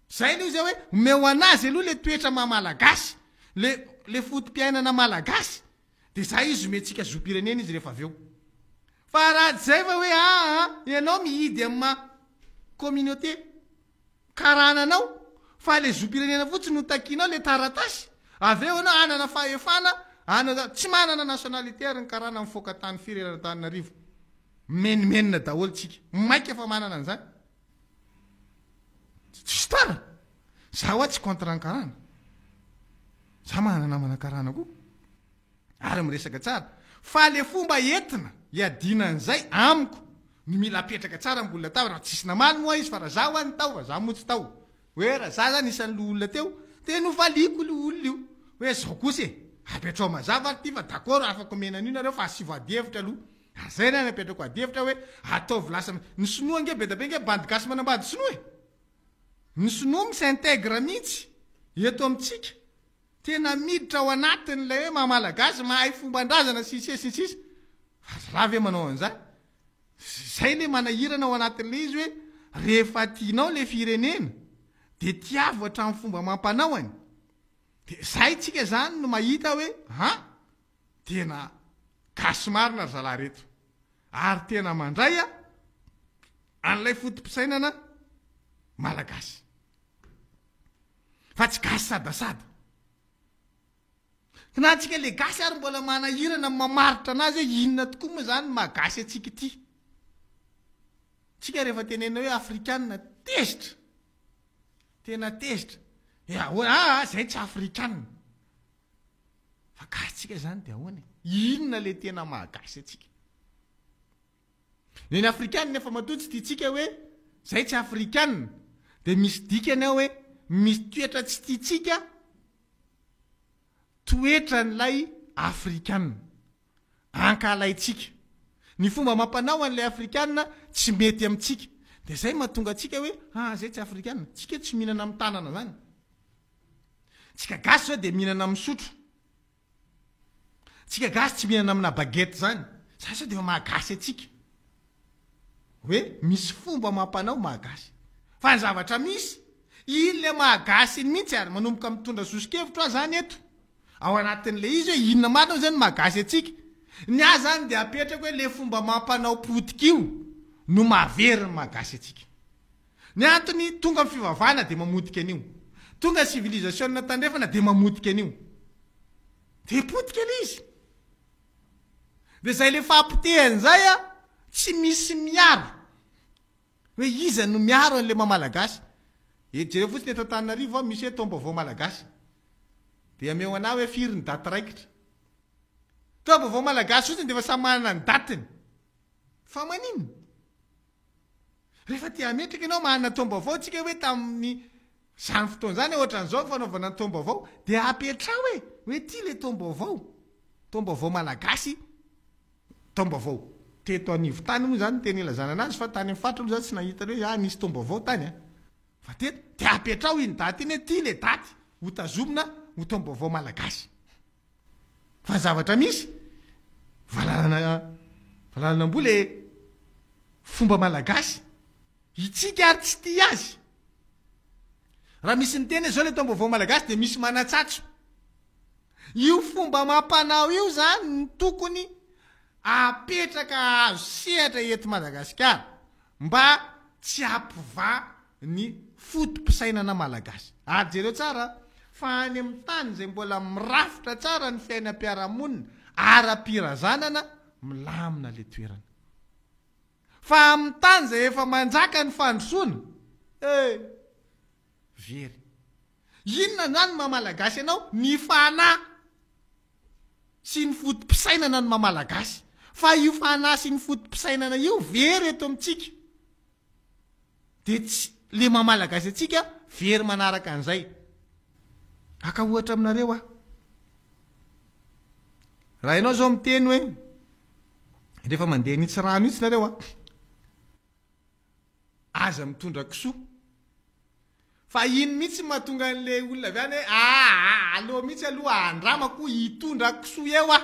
zay aloha zay hoe omeo anazy aloha le toetra mamalagasy le fotom-piainana malagasy de zay izy omentsika zom-pirenena izy rehefa aveo fa raha zay fa hoe ianao mihidy am'ma communauté karananao fa le zom-pirenena fotsiny no takinao le taratasy aveo anao anana fahefana tsy manana nationalité ary ny karana mifoaka tany firenena Antananarivo menimenina daholo tsika maika fa manana an'izany tsisy tara za hoa tsy contre ny karana za manana namana karana koa ary miresaka tsara fa le fomba entina hiadina an'izay amiko no mila apetraka tsara mbola tao raha tsisy namaly moa izy fa raha za ho any tao fa za motsy tao hoe raha za zany isan'ny lo olona teo de novaliko le olona io hoe zao kosa apetrao mazava ty fa d'accord afaka omena an'io nareo fa asivy adihevitra aloha zay na napetrako adihevitra hoe ataovy lasa ny sinoa nge be da be nge bandy gasy manambady sinoa ny sinoa misintègre mihitsy eto amitsika tena miditra ao anatin'lay hoe mamalagasy mahay fomban-drazana sisy raha ve manao an'izay zay le manahirana ao anatin'le izy hoe rehefa tianao le firenena de tiavo hatramin'ny fomba mampanao any de zay tsika zany no mahita hoe tena gasy marina ry zalahy reto ary tena mandray an'ilay fotom-pisainana malagasy fa tsy gasy sadasada na tsika le gasy ary mbola manahirana mamaritra anazy hoe inona tokoa moa zany magasy atsika ty tsika rehefa tenena hoe afrikanina tezitra tena tezitra zay tsy afrikanina fa gasy tsika zany de ahoana inona le tena mahagasy atsika ny afrikanina efa matoa tsy tiatsika hoe zay tsy afrikanina dia misy dikany ao hoe misy toetra tsy tiatsika toetra n'ilay afrikanina ankalaitsika ny fomba mampanao an'ilay afrikanina tsy mety amintsika dia zay mahatonga atsika hoe zay tsy afrikanina tsika tsy mihinana amin'ny tanana zany tsika gasy zao dia mihinana amin'ny sotro tsika gasy tsy mihinana amina bagety zany zay sao dia mahagasy atsika hoe misy fomba mampanao mahagasy fa ny zavatra misy iny le mahagasy mihitsy ary manomboka mitondra zosikevitro zany eto ao anatin'le izy hoe inona manao zany mahagasy atsika ny azy zany dia apetraka hoe le fomba mampanao potika io no mahavery ny mahagasy atsika ny antony tonga amin'ny fivavahana dia mamodika an'io tonga civilisation tandrefana dia mamodika an'io dia potika le izy dia zay le fampitehany zay tsy misy miaro hoe iza no miaro an'le mamalagasy jere fotsiny eto Antananarivo misy hoe taom-baovao malagasy dia ameo ana hoe firy ny daty raikitra taom-baovao malagasy fotsiny dia efa samy manana ny datiny fa manino rehefa tia ametraka ianao manana taom-baovao tsika hoe tamin'ny zany fotoana zany ohatran'izao fanaovana ny taom-baovao dia apetra hoe ty le taom-baovao malagasy taom-baovao teto anivo tany moa zany teny ilazana anazy fa tany amin'ny fatra moa zany tsy nahita hoe nisy taom-baovao tany fa teto dia apetrao iny daty iny hoe ty le daty hotazomina ho taom-baovao malagasy fa zavatra misy valalanam-bola fomba malagasy itsika ary tsy tia azy raha misy ny teny zao le taom-baovao malagasy dia misy manatsatso io fomba mampanao io zany ny tokony apetraka azo sehatra eto Madagasikara mba tsy ampiva ny fotom-pisainana malagasy jereo tsara fa any amin'ny tany zay mbola mirafitra tsara ny fiainam-piarahamonina ara-pirazanana milamina le toerana fa amin'ny tany zay efa manjaka ny fandrosoana very inona zany mamalagasy ianao ny fanahy sy ny fotom-pisainana ny mamalagasy fa io fanahy sy ny fotom-pisainana io very eto amintsika dia tsy le mamalagasy atsika very manaraka an'izay aka ohatra aminareo raha ianao zao miteny hoe rehefa mandeha nitsy rano itsy nareo aza mitondra kisoa fa iny mihitsy mahatonga an'le olona avy any hoe aloha mihitsy aloha andramako hitondra kisoa eo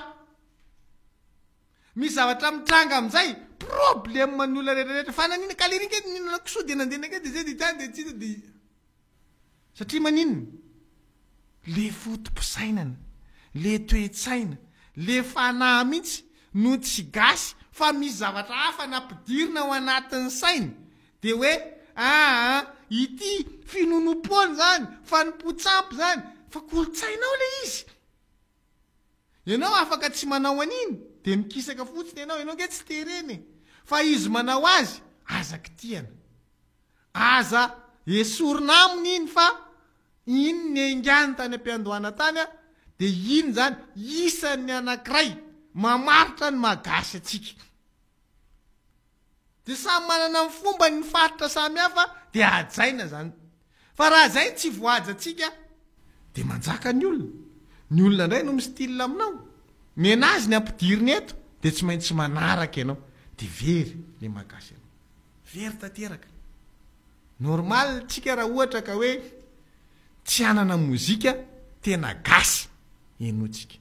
misy zavatra mitranga amin'izay problème man'olona rehetrarehetra fa nanina kalerinka ninona kisoa dia nandenaka dia zay dia tany dia tsita dia satria maninona le fotom-pisainana le toe-tsaina le fanahy mihitsy no tsy gasy fa misy zavatra hafa nampidirina ao anatin'ny sainy dia hoe ity finonom-poany zany fa nimpotsampy zany fa kolotsainao le izy ianao afaka tsy manao an'iny dia mikisaka fotsiny ianao ke tsy tereny fa izy manao azy aza kitiana aza esorina aminy iny fa iny ny aingany tany am-piandohana tany dia iny zany isan'ny anankiray mamaritra ny mahagasy atsika dia samy manana ny fomba ny faritra samy hafa dia ajaina zany fa raha zay tsy voaja atsika dia manjaka ny olona indray no mistyle aminao menazy ny ampidiriny eto dia tsy maintsy manaraka ianao dia very le mahagasy ianao very tanteraka normal tsika raha ohatra ka hoe tsy anana mozika tena gasy enotsika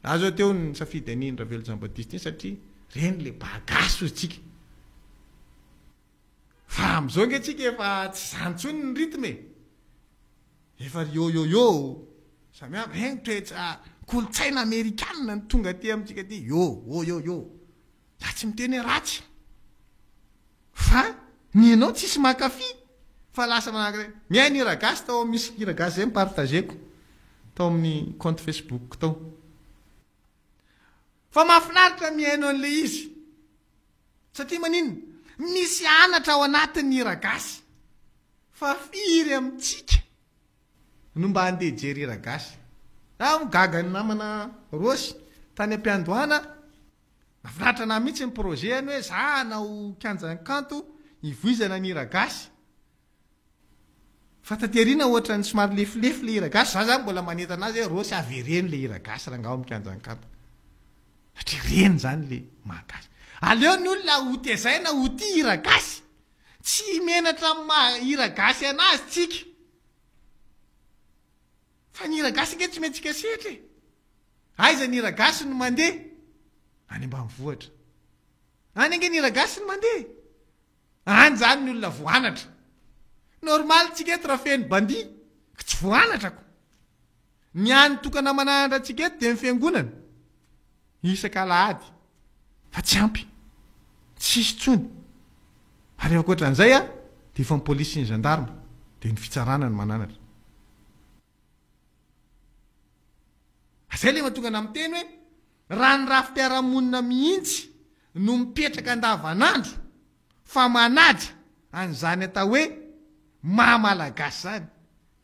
azo teo ny safidy aniny Ravelo Jean-Baptiste iny satria reny le bagasy ozy tsika fa am'izao nge tsika efa tsy zantsony ny rythme efa yo samy hafa reny toetra kolotsaina amerikanina ny tonga ty amintsika ty yo za tsy miteny ratsy fa ny anao tsisy makafy fa lasa manahaka miainy iragasy tao misy iragasy zay mipartageko tao amin'ny compte Facebook tao fa mahafinaritra miaino an'le izy satria manino misy anatra ao anatin'ny iragasy fa firy amintsika no mba andeha jery iragasy gaga ny namana rosy tany am-piandohana mahafinaritra na mihitsy ny projet any hoe za nao kianjankanto ivoizana ny iragasy fa taterina ohatra ny somary lefilefy le iragasy za zany mbola maneta anazy hoe rosy avereny le iragasy raha ngao amikanjankapa satria reny zany le mahagasy aleo ny olona ho tezaina ho ty iragasy tsy menatra iragasy anazy tsika fa ny iragasy nge tsy mentsika setra aiza ny iragasy no mandeha any ambanivohitra any ange ny iragasy no mandeha any zany ny olona voanatra normal tsika eto raha feno bandi ka tsy voanatrako ny any tokana mananatra tsika eto dia mifiangonana isaka alahady fa tsy ampy tsisy tsony ary efa koatran'izay a dia efa ny polisy sy ny gendarme dia ny fitsarana ny mananatra zay le mahatongana amin'ny teny hoe raha ny rafi-piarahamonina mihitsy no mipetraka andavanandro fa manaja an'izany atao hoe mahamalagasy zany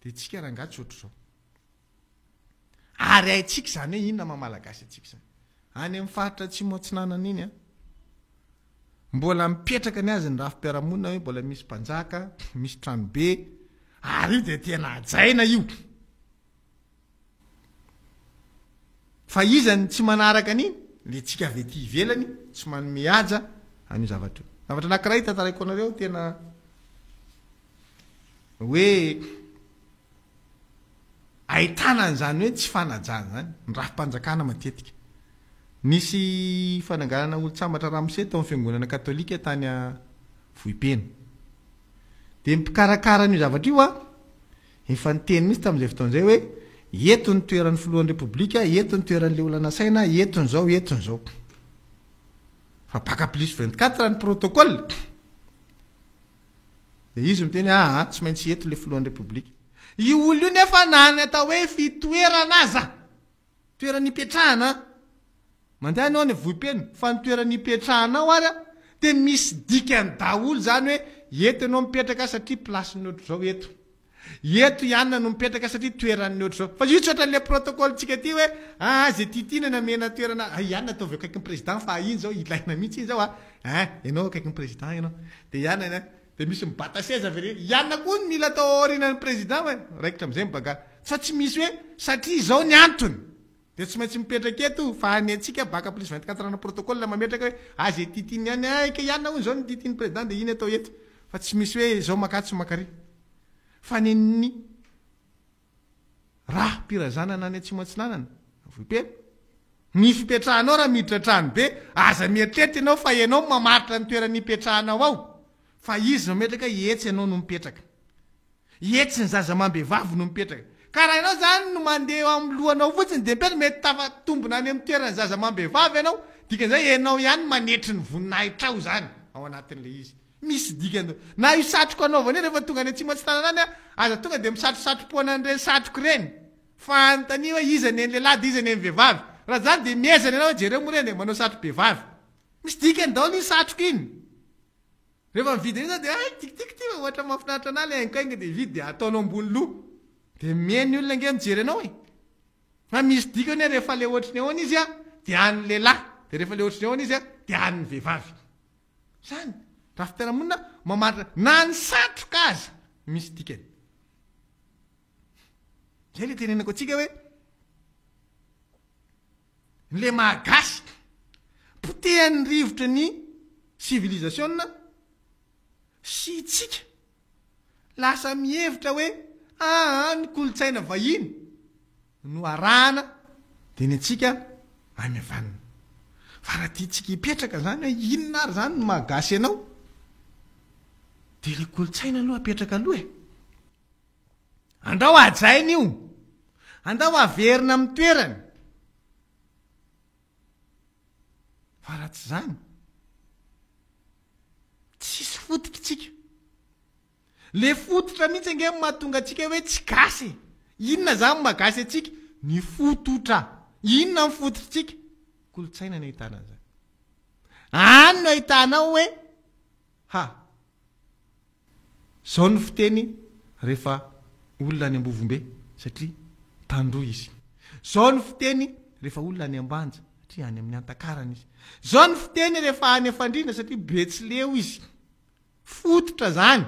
dia tsika rangatsy ohatr' zao ary haitsika zany hoe inona mahamalagasy atsika zany any amin'ny faritra tsy moatsinanana iny a mbola mipetraka ny azy ny rafi-piarahamonina hoe mbola misy mpanjaka misy tranobe ary io dia tena ajaina io fa izany tsy manaraka an'iny le tsika avy ety ivelany tsy manome aja an'io zavatra anankiray tantaraiko anareo tena hoe ahitana an'izany hoe tsy fanajana zany ny rafi-panjakana matetika nisy fananganana olo-tsambatra ramose tao amin'ny fiangonana katolika tany a Vohipena dia mpikarakara an'io zavatra io a efa niteny misy tamin'izay fotoan'izay hoe eto ny toeran'ny filohan'ny repoblika eto ny toeran'le olana saina eton'izao fa baka plus 24 ny protocole dia izy miteny tsy maintsy eto le filohan'ny repoblika io olo io nefa nany atao hoe fitoerana aza toerany ipetrahana mandeha anao any Vohipena fa ny toerany ipetrahanao ary a dia misy dikany daholo zany hoe eto ianao mipetraka satria plasy ny ohatr' zao eto ihany no mipetraka satria toeran'ny ohatr' zao fa io tsy ohatran'le protocole tsika ty hoe zay titina namena toerana ihany ataovy akaiky ny président fa iny zao ilaina mihitsy iny zao ianao akaiky ny président ianao dia dia misy mibata seza avy ihana koa ny mila atao aorinan'ny président raikitra am'izay mibagara fa tsy misy hoe satria zao ny antony dia tsy maintsy mipetraka eto fa any antsika baka plus 24 na protocole mametraka hoe zay titiny ihany ka ihana hoy zao ny titiny président dia iny atao eto fa tsy misy hoe zao makatsy makary fa neny raha mpirazanana any atsy moatsinanana Vohipena ny fipetrahanao raha miditra trano be aza mietrety ianao fa ianao mamaritra ny toerany ipetrahanao ao fa izy no metraka etsy ianao no mipetraka etsy ny zaza mambehivavy no mipetraka ka raha ianao zany no mandeha amin'ny lohanao fotsiny dia mipetraka mety tafatombona any amin'ny toerany zaza mambehivavy ianao dikan'izay ianao ihany manetry ny voninahitra ao zany ao anatin'le izy misy dikany na io satroko anaovany rehefa tonga any atsy moatsinanana any aza tonga dia misatrosatropoana an'ireny satroko reny fa antany hoe izany any lehilahy dia izany any vehivavy raha zany dia miezana ianao jereo moa reny manao satro behivavy misy dikany daholo iny satroko iny rehefa mividiny iny zao dia tikitika ty ohatra mahafinaritra ana le ainkainga dia vidy dia ataonao ambony loha dia meny olona nge mijery anao fa misy dikany rehefa le ohatriny ahoana izy dia an'ny lehilahy dia rehefa le ohatriny ahoana izy dia an'ny vehivavy zany rafi-piarahamonina mamaritra na ny satroka aza misy dikany zay le tenenako atsika hoe le mahagasy potehany rivotra ny civilisation sy tsika lasa mihevitra hoe ny kolotsaina vahiny no arahana dia ny atsika amiavanina fa raha tia tsika hipetraka zany hoe inona ary zany no mahagasy ianao dia le kolotsaina aloha apetraka aloha andao ajaina io andao averina amin'ny toerany fa raha tsy zany tsisy fototra tsika le fototra mihitsy ange mahatonga atsika hoe tsy gasy inona zany mahagasy atsika ny fototra inona ny fototra tsika kolotsaina ny ahitana zany any no ahitanao hoe zao ny fiteny rehefa olona any ambovombe satria tandroa izy zao ny fiteny rehefa olona any ambanja any amin'ny antakarana izy zao ny fiteny rehefa any afandrina satria betsileo izy fototra zany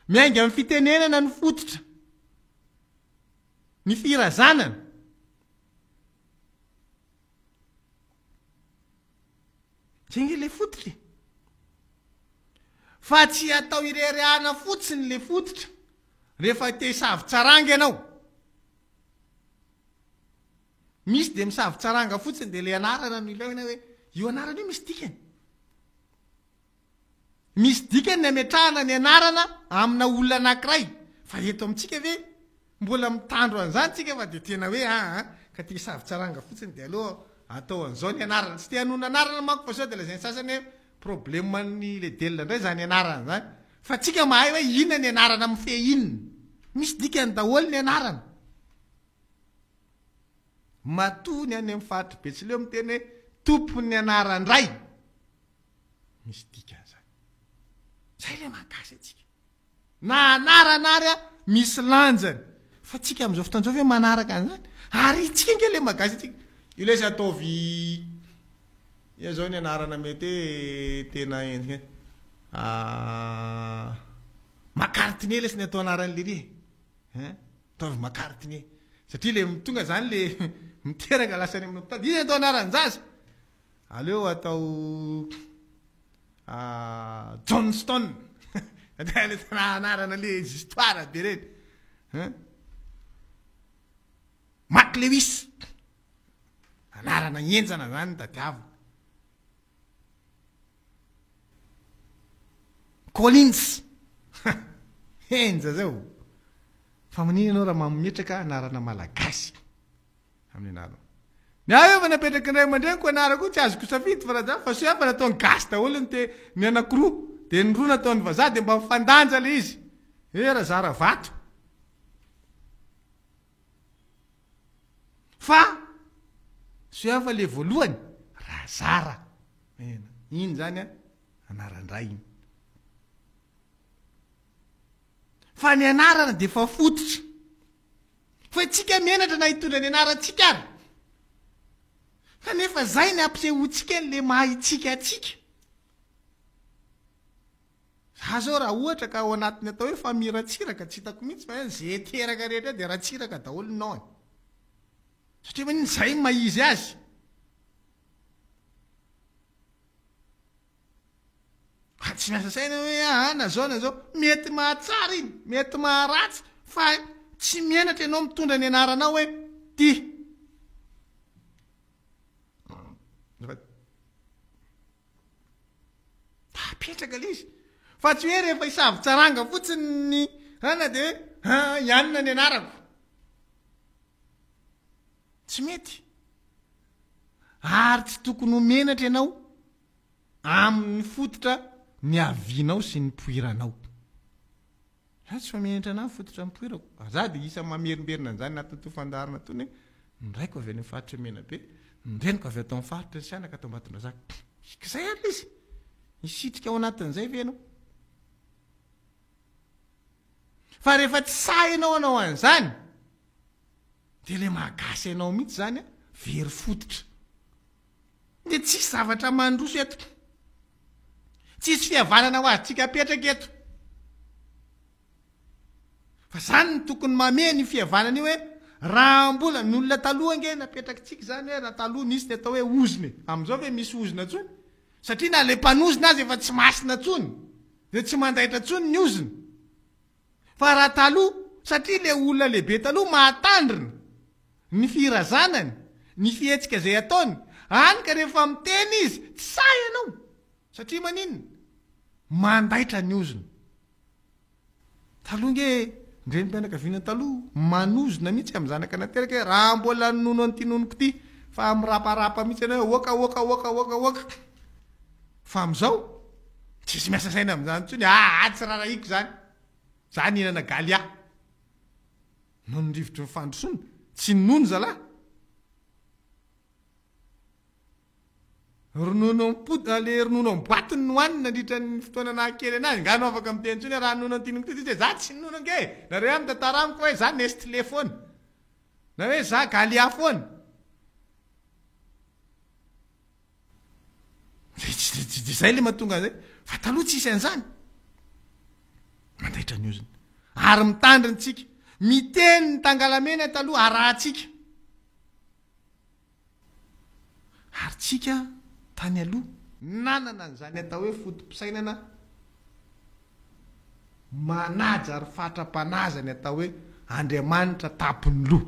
miainga amin'ny fitenenana ny fototra ny firazanana zay le fototra fa tsy atao irehirehana fotsiny le fototra rehefa te hisavy-tsaranga ianao misy de misavy-tsaranga fotsiny de le anarana no ilaina hoe io anarana io misy dikany ny ametrahana ny anarana amina olona anankiray fa eto amintsika ve mbola mitandro an'izany tsika fa de tena hoe ka ty hisavy-tsaranga fotsiny de aloha atao an'izao ny anarana tsy te hanona anarana manko fa sao de lazay ny sasany hoe problemany le delona indray zany anarana zany fa tsika mahay hoe inona ny anarana amin'ny fe inona misy dikany daholo ny anarana matony any amin'ny faritry Betsileo miteny hoe tompony anarandray misy dikan'izany zay le mahakasy atsika na anarana ary misy lanjany fa tsika amin'izao fotoan'izao hoe manaraka an'izany ary tsika nge le mahakasy atsika io le sy ataovy ia zao ny anarana mety hoe tena endrika makartine le sy ny atao anaran'le ry ataovy makartine satria le tonga zany le miteraka lasany amin'ny mpitady izy atao anaran'zaza aleo atao Johnston le anarana le histoire be reny Mac Lewis anarana enjana zany tadiavo Collins enja zao fa manino anao raha mametraka anarana malagasy amin'ny anarana ny ahy efa napetraka indray mandreniko anarako tsy azoko safidy fa raha zany fa so fa nataony gasy daholo ny anankiroa de ny roa nataony vazaha de mba mifandanja le izy raha zara vato fa so fa le voalohany raha zara iny zany anarandray iny fa ny anarana de fa fototra fa tsika menatra na hitondra ny anarantsika ary kanefa zay ny ampisehotsika le mahitsika atsika za zao raha ohatra ka ao anatiny atao hoe famiratsiraka tsy hitako mihitsy fa zay teraka rehetra de ratsiraka daholonao satria maniny zay maizy azy tsy miasa saina hoe na zao mety mahatsara iny mety maharatsy fa tsy menatra ianao mitondra ny anaranao hoe ty tapetraka le izy fa tsy hoe rehefa hisavy-tsaranga fotsiny ana de hoe ianona ny anarako tsy mety ary tsy tokony ho menatra ianao amin'ny fototra ny avianao sy ny poiranao za tsy fa menatra anahy fototra nypoirako za de isa mamerimberina an'izany natao fandarina tony ndraiko avy any amin'ny faritra mena be nreniko avy atao amin'ny faritra ny sianaka atao Ambatondrazaka zay ary izy isitrika ao anatin'izay ve anao fa rehefa tsy sahinao anao an'izany de le mahagasy anao mihitsy zany very fototra de tsisy zavatra mandroso eto tsisy fihavanana ho azy tsika apetraka eto fa zany ny tokony mameny ny fihavanana io hoe raha mbola ny olona taloha nge napetraka tsika zany hoe raha taloha nisy ny atao hoe oziny am'izao ve misy ozina tsony satria na le mpanozina azy efa tsy masina tsony de tsy mandaitra tsony ny ozina fa raha taloha satria le olona lehibe taloha mahatandrina ny firazanany ny fihetsika zay ataony any ka rehefa miteny izy tsy say ianao satria maninona mandaitra ny ozina taloha nge ndrenim-pianakaviana taloha manozina mihitsy amin'ny zanaka nateraka hoe raha mbola nono an'ity nonoko ty fa miraparapa mihitsy anao oka fa am'izao tsisy miasa saina amin'izany tsony tsy raraiko zany inana galy no nyrivotry ny fandrosona tsy nono zalahy ronono le ronono amboatiny nohaniny nandritra ny fotoana nahakely anazy ngano afaka miteny tsony raha nono antinoko ty za tsy nono nge nareo amin'ny tantaramiko hoe za Nestlé foana na hoe za Galia foana de zay le mahatonga zay fa taloha tsisy an'izany mandaitra ny oziny ary mitandrintsika miteny ny tangalamena taloha arahantsika ary tsika tany aloha nanana n'izany atao hoe fotom-pisainana manaja ary fatra-panazany atao hoe Andriamanitra tapony loha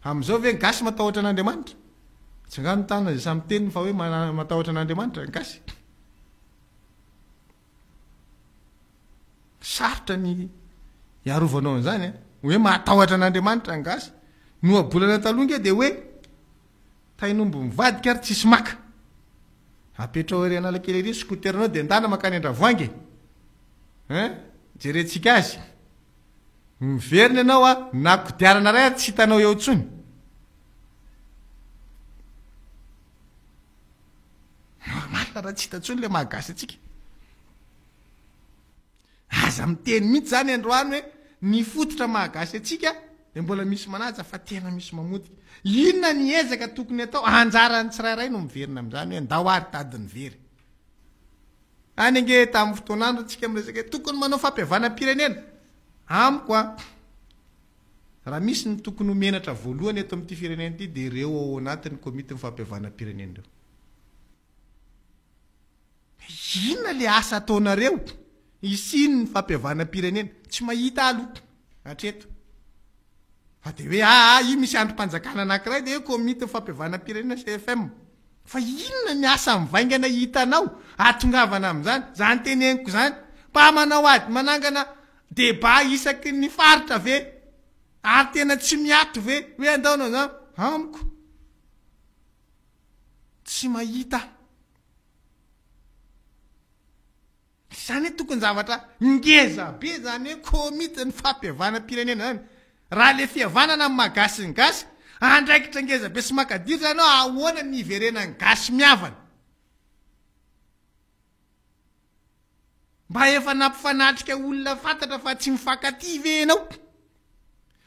amin'izao ve gasy matahotra an'Andriamanitra tsy angano tana zay samy teniny fa hoe matahotra an'Andriamanitra gasy sarotra ny iarovanao an'izany hoe matahotra an'Andriamanitra gasy noabolana taloha nge dia hoe tainombo mivadika ary tsisy maka apetrao ery analakely ery skoterinao dia ndana makany Andravoahangy jerentsika azy miverina ianao a na kodiarana ray tsy hitanao eo ntsony normal raha tsy hita ntsony le mahagasy atsika aza miteny mihitsy zany androany hoe ny fototra mahagasy atsika dia mbola misy manaja fa tena misy mamodika inona ny ezaka tokony atao anjarany tsirairay no miverina amin'izany hoe ndao ary tadiny very any ange tamin'ny fotoanandro atsika miresaka hoe tokony manao fampihavana-pirenena amiko a raha misy ny tokony homenatra voalohany eto amin'ity firenena ity dia ireo ao anatin'ny komity ny fampihavana-pirenena ireo inona le asa ataonareo isiny ny fampihavana-pirenena tsy mahita aloha hatreto fa dia hoe io misy androm-panjakana anankiray dia hoe komity ny fampihavana-pirenena CFM fa inona ny asa mivaingana hitanao atongavana amin'izany zany teneniko zany mba manao ady manangana débat isaky ny faritra ve ary tena tsy miato ve hoe andaonao zany amiko tsy mahita zany hoe tokony zavatra ngeza be zany hoe komity ny fampihavana-pirenena zany raha le fihavanana amin'ny magasy ny gasy andraikitra ngeza be sy makadiro zany ao ahoana ny iverena ny gasy miavana mba efa nampifanatrika olona fantatra fa tsy mifankaty ve ianao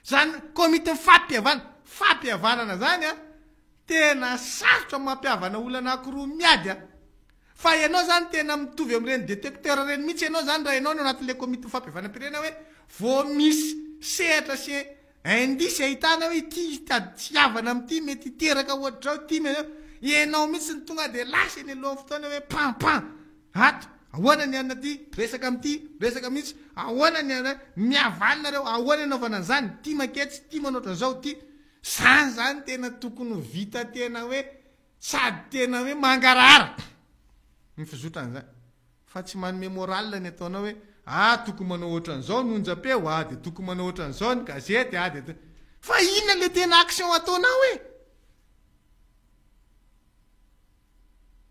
zany komity fampihavanana zany a tena sarotra mampiavana olona anankiroa miady a fa ianao zany tena mitovy amin'ireny détecteur reny mihitsy ianao zany raha ianao no anatin'le komity fampihavana-pirenena hoe vo misy sehatra sy indisy ahitana hoe ty tsy havana amin'ity mety teraka ohatrao ty ianao mihitsy ny tonga dia lasa eny alohan'ny fotoana hoe pampan ato ahoana ny anaty resaka amin'ity resaka mihitsy ahoana ny miavalina reo ahoana anaovana an'izany ty maketsy ty manoatra an'izao ty zany zany tena tokony ho vita tena hoe sady tena hoe mangarara ny fizotran'izany fa tsy manome moral ny ataonao hoe tokony manao ohatran'izao ny onjam-peo dia tokony manao ohatran'izao ny gazety dia fa inona le tena action ataonao hoe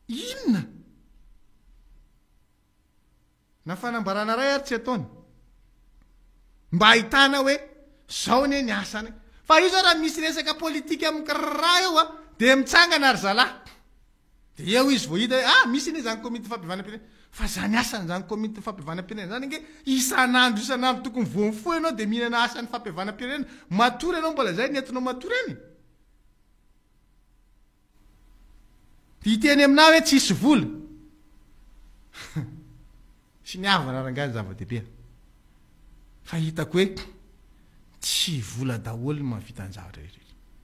inona na fanambarana ray ary tsy ataony mba ahitana hoe zao ne ny asany fa io zao raha misy resaka politika amin'ny raha eo dia mitsangana ary zalahy dia eo izy voahita hoe misy ne zany komity fampihavana-pirenena fa zany asany zany komity fampihavana-pirenena zany nge isanandro tokony voamifo ianao dia mihinana asany fampihavana-pirenena matory ianao mbola zay nentinao matory eny hiteny aminao hoe tsisy vola sy niavana rangany zava-dehibe fa hitako hoe tsy vola daholo ny mahavita ny zavatra rehetra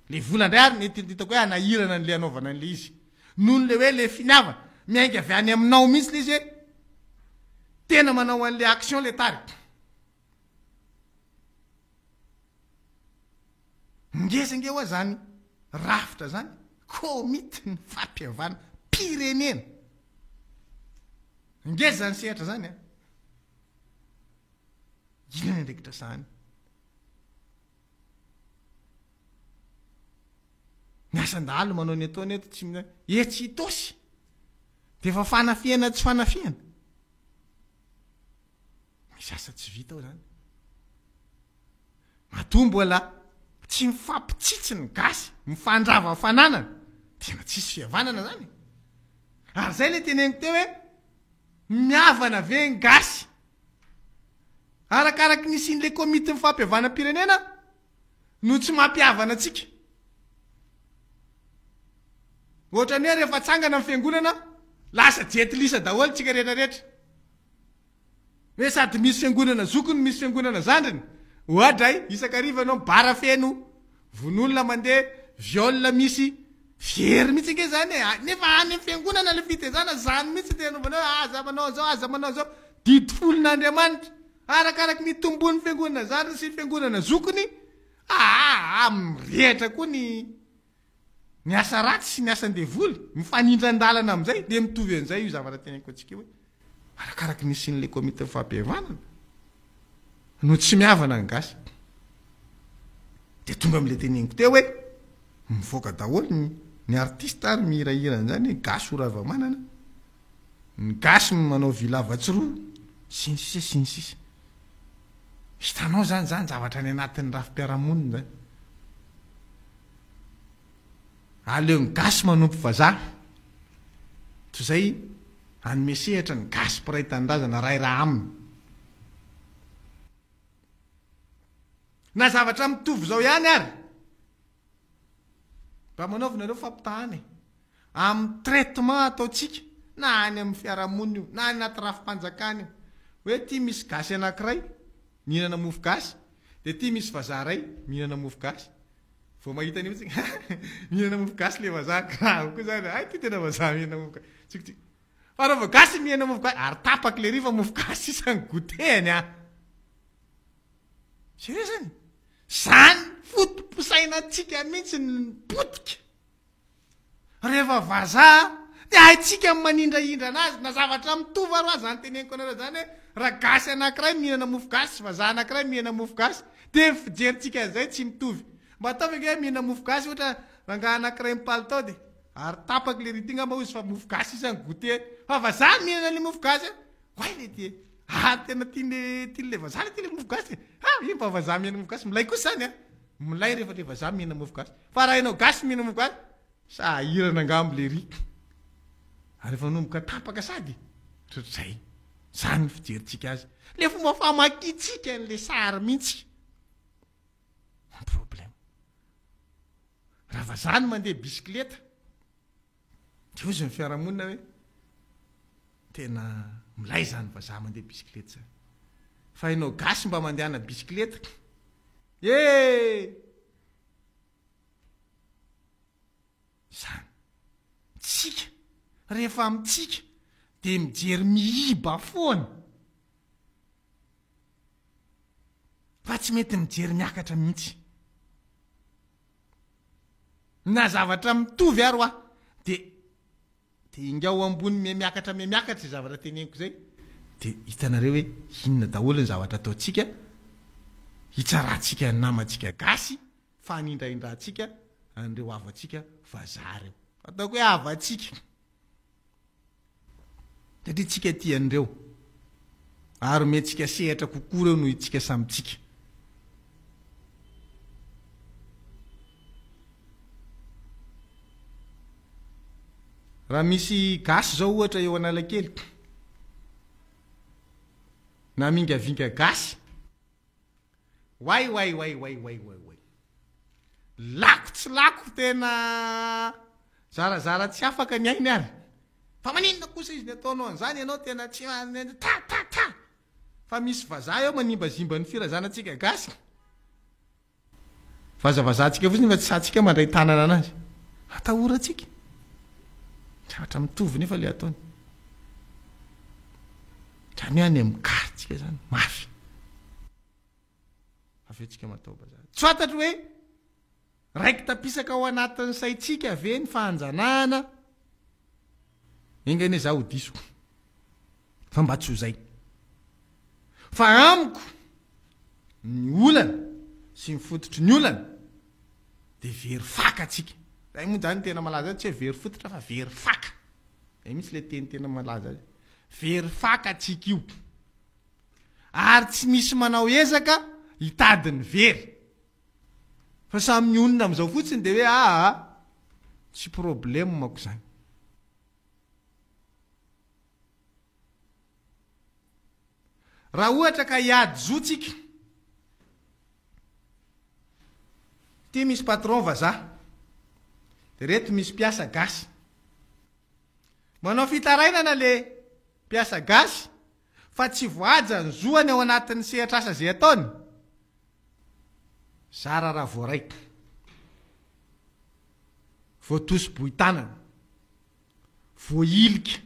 le vola ndray ary mety hitako hoe anahirana n'le anaovana an'le izy noho le hoe le finiavana miainga avy any aminao mihitsy le izy hoe tena manao an'le action le tary ngezange hoa zany rafitra zany komity ny fampihavana pirenena ngeza zany sehatra zany inona ndraikitra zany ny asan-dalo manao ny ataony eto tsy tsy hitosy dia efa fanafiana tsy fanafiana misy asa tsy vita ao zany matombola tsy mifampitsitsy ny gasy mifandrava fananana tena tsisy fihavanana zany ary zay le teneniko teo hoe miavana ve ny gasy arakaraky ny sin'le komity fampihavana-pirenena no tsy mampiavana atsika ohatra ny hoe rehefa tsangana amin'ny fiangonana lasa jetilisa daholo tsika rehetrarehetra hoe sady misy fiangonana zokony misy fiangonana zandriny ohatray isakariva anao bara feno vonolona mandeha viole misy very mihitsy nge zany nefa any fiangonana le fitezana zany mihitsy tenaovanao aza manao zao aza manao zao didy folon'Andriamanitra arakaraky ny tombony fiangonana zany sy fiangonana zokony mirehatra koa ny asa ratsy sy ny asan-devoly mifanindran-dalana am'izay de mitovy an'izay io zavatra tenako atsika hoe arakaraky ny sy n'le komite fampihavanana no tsy miavana ny gasy de tonga am'le teneniko teo hoe mivoaka daholo ny artiste ary mihirahirana zany gasy orava-manana ny gasy manao vilavatsy roa sy ny sisa hitanao zany zavatra ny anatin'ny rafi-piaramonina zany aleo ny gasy manompo vazaha toy zay anome sehatra ny gasy mpiray tanindrazana ray raha aminy na zavatra mitovy zao ihany ary mba manaovanareo fampitahany amin'ny traitement ataotsika na any amin'ny fiarahamonina io na any anaty rafi-panjakana io hoe ty misy gasy anankiray mihinana mofo gasy de ty misy vazaha ray mihinana mofo gasy vao mahita an'io tsika mihinana mofo gasy le vazaha grave koa zany ay ty tena vazaha mihinana mofo gasy tsika fa raha vao gasy mihinana mofo gasy ary tapaky le riva mofo gasy isany goteny serieux zany fotoposainatsika mihitsy ny potika rehefa vazaha de haitsika manindraindra anazy na zavatra mitovy aro azy zany teneniko anareo zany hoe raha gasy anankiray mihinana mofo gasy sy vazaha anankiray mihinana mofo gasy de fijerintsika an'izay tsy mitovy mba ataovy hoe mihinana mofo gasy ohatra rangaha anankiray mipalitao de ary tapaky le ritigna mba izy fa mofo gasy isany gote fa vazaha mihinana le mofo gasy hoay le ty tena tiale vazaha le ty le mofo gasy io mba vazaha mihinana mofo gasy milay kosa zany milay rehefa le vazaha mihinana mofo gasy fa raha ianao gasy mihinana mofo gasy sahirana angambo le ry ary efa nomboka tapaka sady trotrazay zany fijerintsika azy le fomba famakitsika n'le sary mihitsy problème raha vazany mandeha bisikleta de ozy ny fiarahamonina hoe tena milay zany vazaha mandeha bisikleta zany fa ianao gasy mba mandehana bisikleta zany tsika rehefa amitsika de mijery mihiba foana fa tsy mety mijery miakatra mihitsy na zavatra mitovy aro de ingao ambony miakatra zavatra teneniko zay de hitanareo hoe inona daholo ny zavatra ataotsika hitsaratsika namatsika gasy fa hanindraindratsika an'ireo avatsika vazaha reo ataoko hoe avatsika satria tsika tian'ireo ary metsika sehatra kokoa reo noho itsika samitsika raha misy gasy zao ohatra eo Analakely na mingavinga gasy way lako tsy lako tena zarazara tsy afaka ny ainy ary fa maninona kosa izy ny ataonao an'izany ianao tena tsy ta fa misy vazaha eo manimbazimba ny firazanatsika gasy vazavazahantsika fotsiny fa tsy satsika mandray tanana anazy atahoratsika zavatra mitovy nefa le ataony zany hoe any amin'ny karitsika zany mafy afetsika matao bazaha tsy fantatro hoe raiky tapisaka ao anatin'ny saitsika ve ny fahanjanahana engane za ho disoko fa mba tsy ho zay fa amiko ny olana sy mifototry ny olana de very faka atsika zay moa zany tena malaza tsy hoe very fototra fa very faka zay mihitsy le tena malaza azy very faka atsika io ary tsy misy manao ezaka hitadiny very fa samy onona am'izao fotsiny de hoe tsy problème mako zany raha ohatra ka hiady zotsika ty misy patron vazaha de reto misy mpiasa gasy manao fitarainana le mpiasa gasy fa tsy voaja ny zoany ao anatin'ny sehatra asa zay ataony zara raha voaraika voatosy bohitanana voailika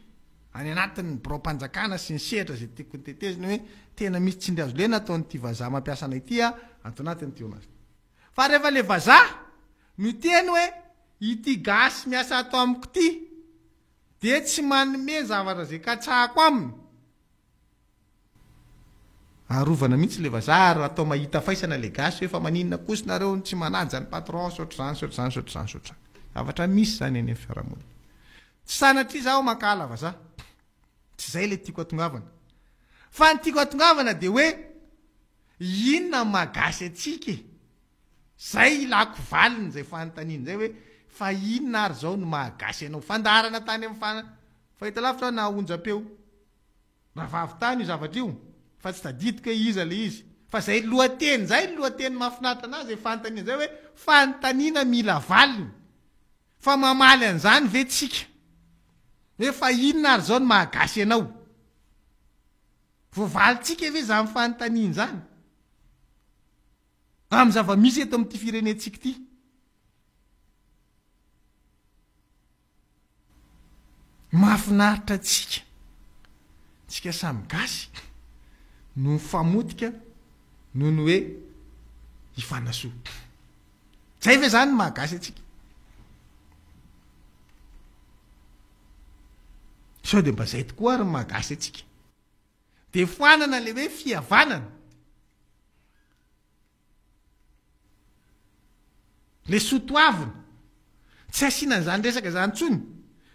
any anatin'ny biro-panjakana sy ny sehatra zay tiako ny teteziny hoe tena misy tsindry azo lena ataonyity vazaha mampiasa anay ity ato anatiny teonazy fa rehefa le vazaha no teny hoe ity gasy miasa atao amiko ty de tsy manome zavatra zay katsahako aminy arovana mihitsy le vazaha ary atao mahita faisana le gasy hoe fa maninona kosinareo tsy manaja ny patron sotr'zany sotr'zany sotr'zany sotr'zany zavatra misy zany eny amin'ny fiarahamonina tsy sanatria zaho makala vazaha tsy zay le tiako atongavana fa ny tiako atongavana de hoe inona magasy atsika zay ilako valiny zay fanontaniana zay hoe fa inona ary zao no mahagasy anao fandarana tany amin'ny fahita lavitra na onjam-peo raha vavitany io zavatra io fa tsy tadidiko hoe iza le izy fa zay lohateny zay lohateny mahafinaritra anazy zay fanontaniana zay hoe fanontaniana mila valiny fa mamaly an'izany ve tsika hoe fa inona ary zao no mahagasy anao voavalitsika ve za mifanontaniana zany amin'ny zava-misy eto amin'ity firenentsika ity mahafinaritra tsika samy gasy no mifamotika noho ny hoe hifanasoa zay ve zany mahagasy atsika sao de mba zay tokoa ary mahagasy atsika de foanana le hoe fihavanana le sotoavina tsy asianan'izany resaka zany tsony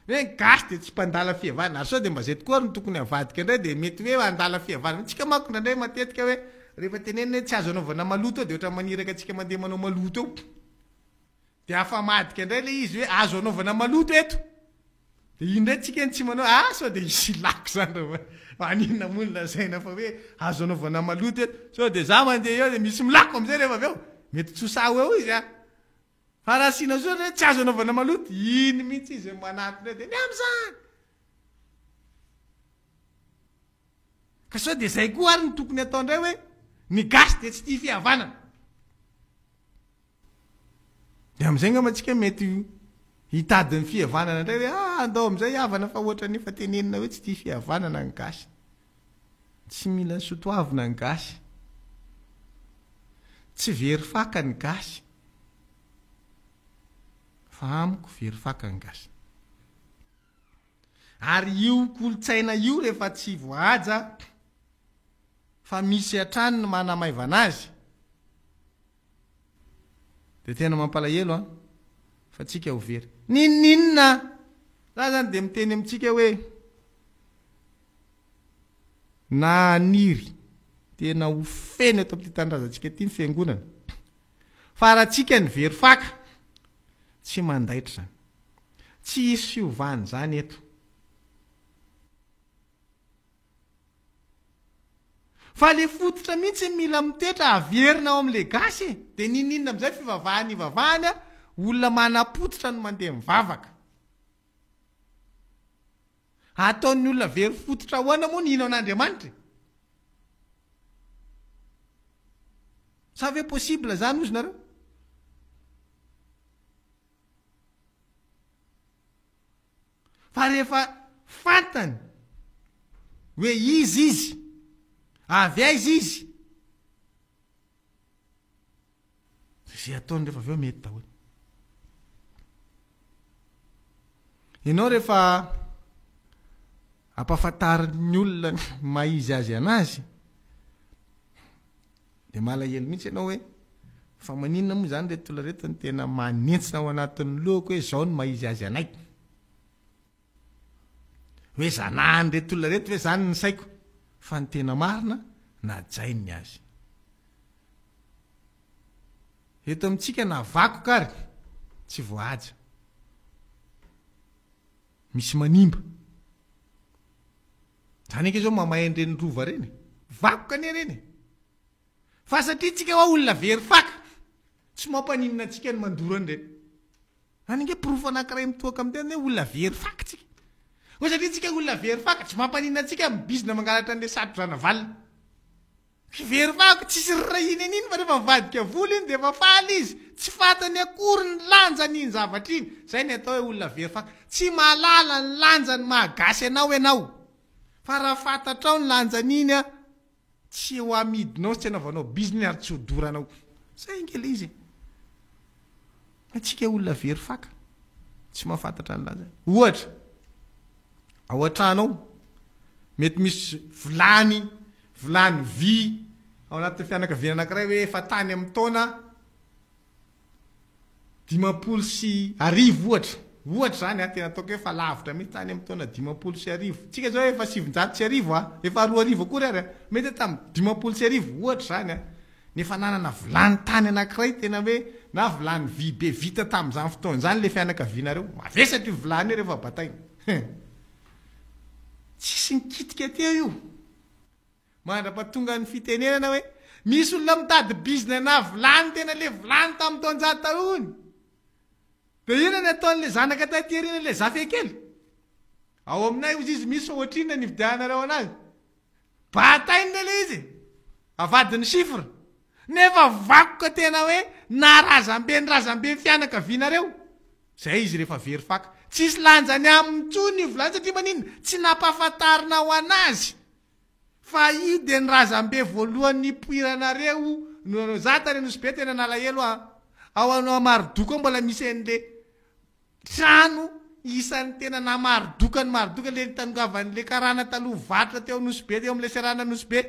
hoe gasy de tsy mpandala fihavanana ary sao de mba zay tokoa ary no tokony havadika indray de mety hoe andala fihavanana tsika manko indraindray matetika hoe rehefa tenenina hoe tsy azo anaovana maloto eo de ohatra maniraka atsika mandeha manao maloto eo de afamadika indray le izy hoe azo anaovana maloto eto de indray tsika ny tsy manao sao de isy lako zany raha maninona monina zaina fa hoe azo anaovana maloto eto sao de za mandeha eo de misy milako am'izay rehefa avy eo mety tsosaho eo izy fa raha sina zao hoe tsy azo anaovana maloto iny mihitsy izy manatona de ny am'izany ka sao de zay koa ary ny tokony atao indray hoe ny gasy de tsy tia fihavanana de am'izay ngamba tsika mety hitadin'ny fihavanana indray hoe andao am'izay havana fa ohatra nefa tenenina hoe tsy tia fihavanana ny gasy tsy mila sotoavina ny gasy tsy very faka ny gasy fa amiko very faka ny gasy ary io kolotsaina io rehefa tsy voaja fa misy hatrany ny manamaivana azy de tena mampalahelo fa tsika ho very ninninona za zany de miteny amintsika hoe na niry tena ho feny eto amin'ity tanindrazantsika ity ny fiangonana fa raha tsika ny very faka tsy mandaitra zany tsy hisy fiovany zany eto fa le fototra mihitsy mila mitetra averina ao am'le gasy de ninninona am'izay fivavahany ivavahany olona manapototra no mandeha mivavaka ataon'ny olona very fototra ahoana moa ny ino an'Andriamanitra sa ve possible zany ozy nareo fa rehefa fantany hoe izy avy aiza izy zay ataony rehefa avy eo mety daholo ianao rehefa ampahafantariny olona maizy azy anazy de malahelo mihitsy ianao hoe fa maninona moa zany reto olona reto ny tena manentsina ao anatin'ny lohako hoe zao ny maizy azy anay hoe zanahany reto olona reto hoe zany ny saiko fa ny tena marina najainy azy eto amintsika na vakoka ary tsy voaja misy manimba zany eke zao mamahendreny rova reny vakoka ane reny fa satria tsika hoa olona very faka tsy mampaninona atsika ny mandorany reny any nge pirofo anankiray mitoaka amin'ny tena hoe olona very faka tsika ho satria tsika olona very faka tsy mampanina antsika mibizina mangalatra an'le satrodrana valina very fako tsisy rrainy an'iny fa rehefa mivadika vola iny de efa faly izy tsy fatany akory ny lanjany iny zavatra iny zay ny atao hoe olona very faka tsy malala ny lanjany mahagasy ianao fa raha fantatrao ny lanjany iny a tsy eo amidinao sy tsy anaovanao biziny ary tsy hodoranao zay ngela izy atsika olona very faka tsy mahafantatra ny lanjany ohatra ao an-trano ao mety misy vilany vy ao anatin'ny fianakaviana anankiray hoe efa tany amin'ny taona 50 ohatra zany tena ataoko hoe fa lavitra mihitsy tany amin'ny taona 50 tsika zao efa 700 efa 2 kory ary mety tamin'ny 50 ohatra zany nefa nanana vilany tany anankiray tena hoe na vilany vy be vita tamin'izany fotoana zany le fianakaviana reo mavesatra io vilany rehefa bataina tsisy nikitika teo io mandrapatonga ny fitenenana hoe misy olona mitady bizina na vilany tena le vilany tamin'ny taonjato tahony de ina ny ataon'le zanaka taterina le zafekely ao aminay izy misy ohatrina ny vidianareo anazy bataina le izy avadiny sifra nefa vakoka tena hoe narazambe ny fianakavianareo zay izy rehefa very faka tsisy lanjany amin'ny tsony vilany satria manina tsy nampahafantarina ao anazy fa io de ny razambe voalohan'ny poiranareo zatare nosy be tena nalahelo ao anao marodoko mbola misy an'le trano isan'ny tena namarodoka le tanongavan'le karana taloha vatra teo nosy be teo am'le serana nosy be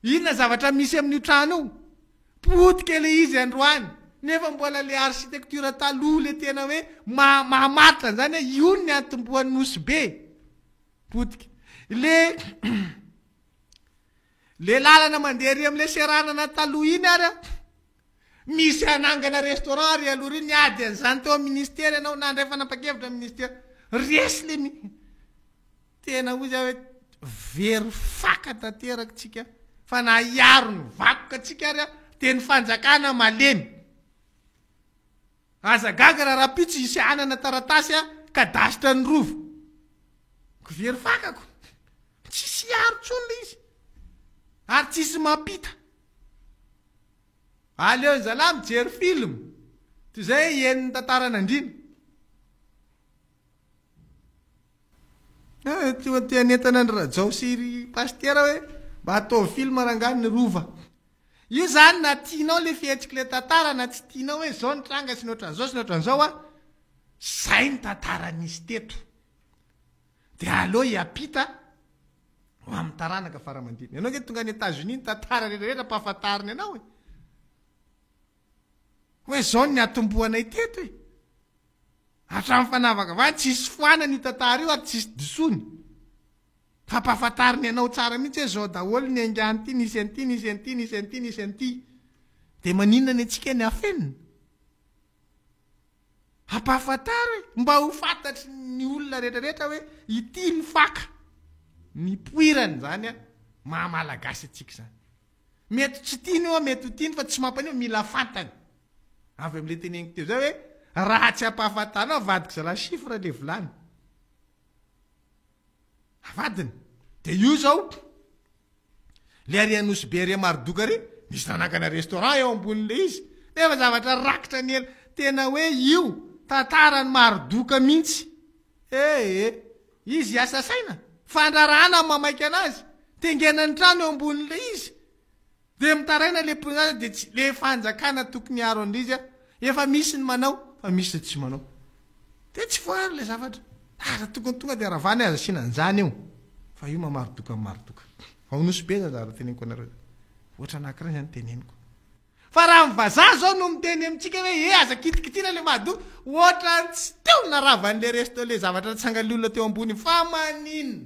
inona zavatra misy amin'io trano io potika le izy androany nefa mbola le architecture taloha le tena hoe mahamaritra zany hoe io ny atomboan'ny nosy be potika le lalana mandeha ry am'le seranana taloha iny ary misy anangana restaurant ry aloha ry niady an'izany teo ministera ianao nandray fanapa-kevitra ministera resy le tena hoy zay hoe very faka tanteraka tsika fa na iaro ny vakoka tsika ary teny fanjakana malemy aza gaga raha rapitsy isy anana taratasy ka dasitra ny rovo ko very fakako tsisy iaro tsony le izy ary tsisy mampita aleo ny zalahy mijery film toy zay eniny tantaran'andrina tianentana ny rajao sy ry pastera hoe mba atao film rangany ny rova io zany na tianao le fihetsiky le tantara na tsy tianao hoe zao ny tranga sy noatran'izao zay ny tantaran'izy teto de aleo hiapita ho amin'ny taranaka faramandiny ianao nge tonga any Etats-Unis ny tantara rehetrarehetra mpahafantariny ianao hoe zao ny atomboanay teto hatramin'ny fanavaka vany tsisy foanany io tantara io ary tsisy disony fa mpahafantariny ianao tsara mihitsy hoe zao daholo ny angany ty nisy an'ty de maninona ny antsika ny afenina hampahafantary mba ho fantatry ny olona rehetrarehetra hoe ity ny faka ny poirany zany mahamalagasy atsika zany mety tsy tiany io mety ho tiany fa tsy mampanio mila fantany avy am'le teneniko teo zay hoe raha tsy ampahafantarina avadika zala sifra le vilany avadiny de io zao le arianosy be ria marodoka ry misy nanangana restaurant eo ambonin'le izy nefa zavatra rakitra ny ela tena hoe io tantarany marodoka mihitsy izy asa saina fandrarahana mamaiky anazy tengenany trano eo ambonin'le izy de mitaraina le prince de le fanjakana tokony aro an'le izy efa misy ny manao fa misy tsy manao de tsy voary le zavatra tokony tonga de ravany aza sinan'izany io fa io mamarodoka ao nosy be zazara teneniko anareo ohatra anankiray zany teneniko fa raha mivazaha zao no miteny amintsika hoe aza kitikitina le mahado ohatra tsy teo naravan'le resto le zavatra tsangaly olona teo ambony fa maninona